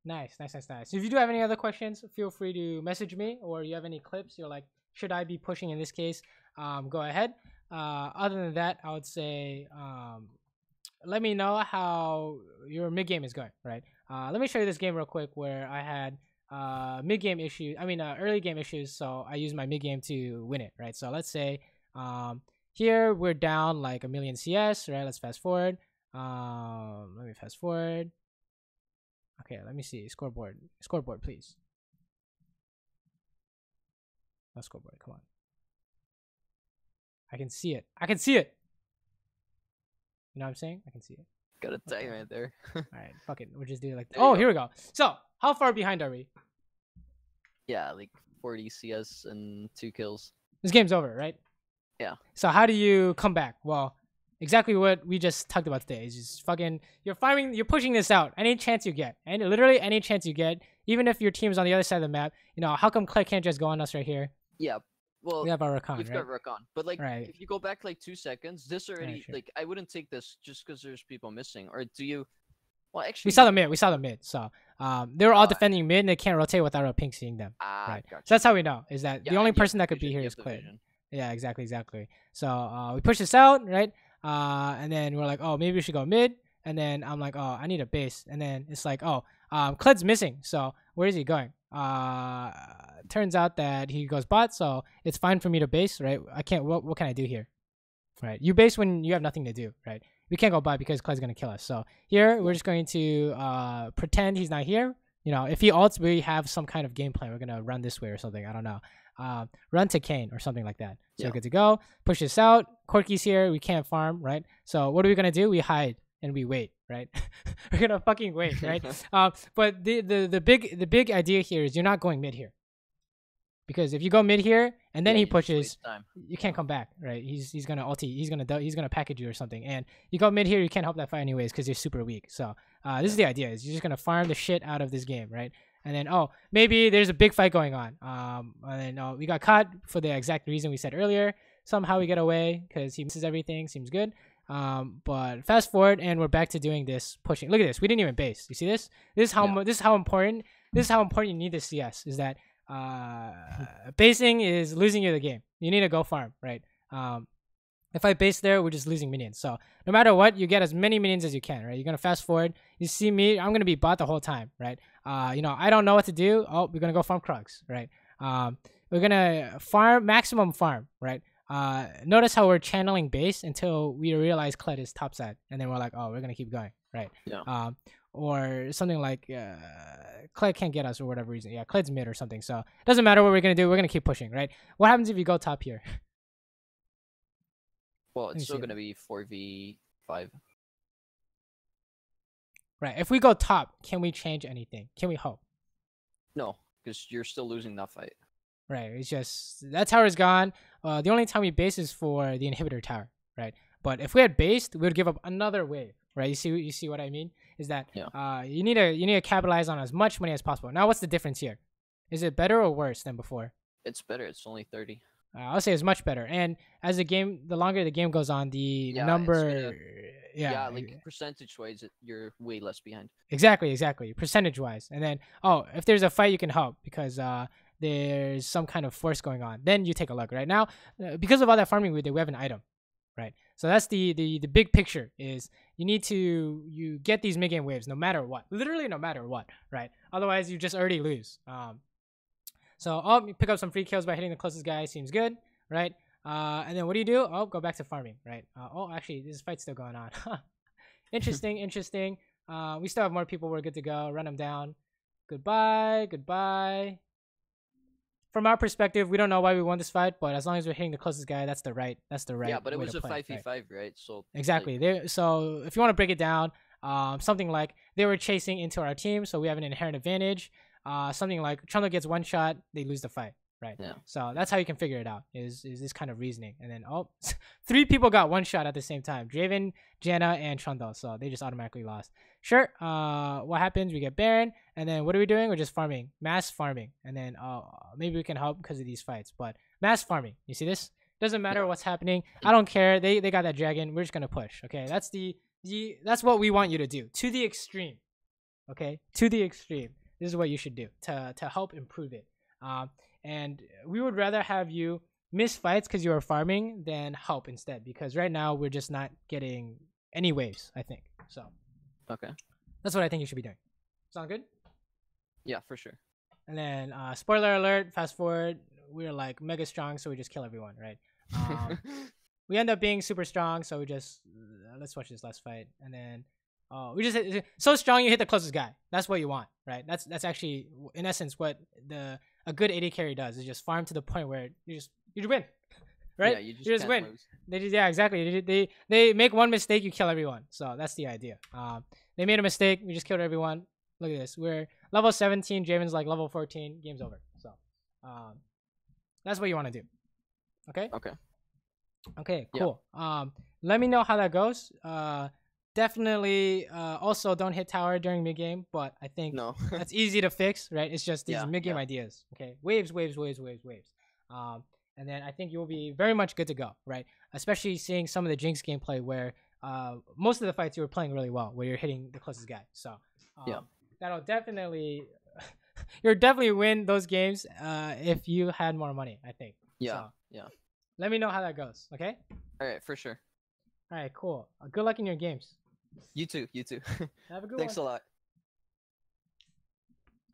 Nice. If you do have any other questions, feel free to message me, or you have any clips you're like, should I be pushing in this case? Go ahead. Other than that, I would say let me know how your mid game is going, right? Let me show you this game real quick where I had early game issues, so I used my mid game to win it, right? So let's say here we're down like 1,000,000 CS, right? Let's fast forward. Let me fast forward. Okay, let me see scoreboard, please. No scoreboard, come on. I can see it. You know what I'm saying? I can see it. Got a tag right there. All right, fuck it. We'll just do it like that. Oh, here we go. So, how far behind are we? Yeah, like 40 CS and 2 kills. This game's over, right? Yeah. So, how do you come back? Well, exactly what we just talked about today is just fucking you're pushing this out any chance you get. And literally any chance you get, even if your team's on the other side of the map, you know, how come Clay can't just go on us right here? Yeah. Well, We have our Rakan, you've right? got Rakan, but like Right. if you go back like 2 seconds, this already sure. like I wouldn't take this just because there's people missing. Or do you? Well, We actually, saw the mid. We saw the mid. So they were all Uh, defending mid, and they can't rotate without our ping seeing them. Right. gotcha. So that's how we know is that Yeah, the only and you have person that could be vision, here you is have the Clay. vision. Yeah, exactly. So we push this out, right? And then we're like, oh, maybe we should go mid. And then I'm like, oh, I need a base. And then it's like, oh, Cled's missing. So where is he going? Turns out that he goes bot. So it's fine for me to base, right? I can't. What can I do here? Right? You base when you have nothing to do, right? We can't go bot because Cled's gonna kill us. So here we're just going to pretend he's not here. You know, if he ults, we have some kind of game plan. We're gonna run this way or something. I don't know. Run to Kane or something like that. So we're good to go. Push this out. Corky's here. We can't farm, right? So what are we gonna do? We hide and we wait, right? We're gonna fucking wait, right? But the big idea here is you're not going mid here, because if you go mid here and then he pushes, you can't come back, right? He's gonna ulti. He's gonna package you or something. And you go mid here, you can't help that fight anyways because you're super weak. So this is the idea: is you're just gonna farm the shit out of this game, right? And then maybe there's a big fight going on. And then we got caught for the exact reason we said earlier. Somehow we get away because he misses everything. Seems good. But fast forward and we're back to doing this pushing. Look at this. We didn't even base. You see this? This is how important you need this CS. Is that basing is losing you the game. You need to go farm, right? If I base there, we're just losing minions. So no matter what, you get as many minions as you can, right? You're gonna fast forward. You see me, I'm gonna be bot the whole time, right? You know, I don't know what to do. Oh, we're gonna go farm Krugs, right? We're gonna farm maximum farm, right? Notice how we're channeling base until we realize Kled is topside, and then we're like, oh, we're gonna keep going, right? Yeah. Or something like Kled can't get us for whatever reason. Yeah, Kled's mid or something. So it doesn't matter what we're gonna do. We're gonna keep pushing, right? What happens if you go top here? Well, it's still gonna be 4v5. Right. If we go top, can we change anything? Can we hope? No, because you're still losing that fight. Right. It's just that tower's gone. The only time we base is for the inhibitor tower, right? But if we had based, we would give up another wave, right? You see what I mean? Is that you need to capitalize on as much money as possible. Now, what's the difference here? Is it better or worse than before? It's better. It's only 30. I'll say it's much better. And as the longer the game goes on, the number, like percentage wise, you're way less behind. Exactly, percentage wise. And then, if there's a fight, you can help because there's some kind of force going on. Then you take a look. Right now, because of all that farming we did, we have an item, right? So that's the big picture. Is you get these mid game waves no matter what, literally no matter what, right? Otherwise, you just already lose. So you pick up some free kills by hitting the closest guy. Seems good, right? And then what do? Go back to farming, right? Actually, this fight's still going on. Interesting. We still have more people. We're good to go. Run them down. Goodbye. From our perspective, we don't know why we won this fight, but as long as we're hitting the closest guy, that's the right. Yeah, but it was a 5v5, right? So exactly. So if you want to break it down, something like they were chasing into our team, so we have an inherent advantage. Something like Trundle gets one shot, they lose the fight, right? Yeah. So that's how you can figure it out. Is this kind of reasoning? And then 3 people got one shot at the same time: Draven, Janna, and Trundle. So they just automatically lost. Sure. What happens? We get Baron, and then what are we doing? We're just farming, mass farming, and then maybe we can help because of these fights. But mass farming, you see this? Doesn't matter what's happening. I don't care. They got that dragon. We're just gonna push. Okay, that's that's what we want you to do to the extreme. Okay, to the extreme. This is what you should do to help improve it. And we would rather have you miss fights because you are farming than help instead. Because right now we're just not getting any waves, I think. So okay, that's what I think you should be doing. Sound good? Yeah, for sure. And then spoiler alert, fast forward, we're like mega strong, so we just kill everyone, right? We end up being super strong, so we just let's watch this last fight. And then we just so strong you hit the closest guy. That's what you want, right? That's actually in essence what a good AD carry does, is just farm to the point where you just win, right? Yeah, you just win. Lose. Exactly. They make one mistake, you kill everyone. So that's the idea. They made a mistake, we just killed everyone. Look at this. We're level 17. Draven's like level 14. Game's over. So that's what you want to do. Okay. Okay. Okay. Cool. Let me know how that goes. definitely also don't hit tower during mid game, but I think No. that's easy to fix, right? It's just these Yeah, mid game yeah. ideas. Okay, waves, waves, waves, waves, waves. And then I think you'll be very much good to go, right? Especially seeing some of the Jinx gameplay where most of the fights you were playing really well, where you're hitting the closest guy. So Yeah. that'll definitely you'll definitely win those games if you had more money, I think. Yeah. So Yeah. let me know how that goes, okay? All right, for sure. All right, cool. Good luck in your games. You too. You too. Have a good Thanks one. a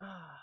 lot.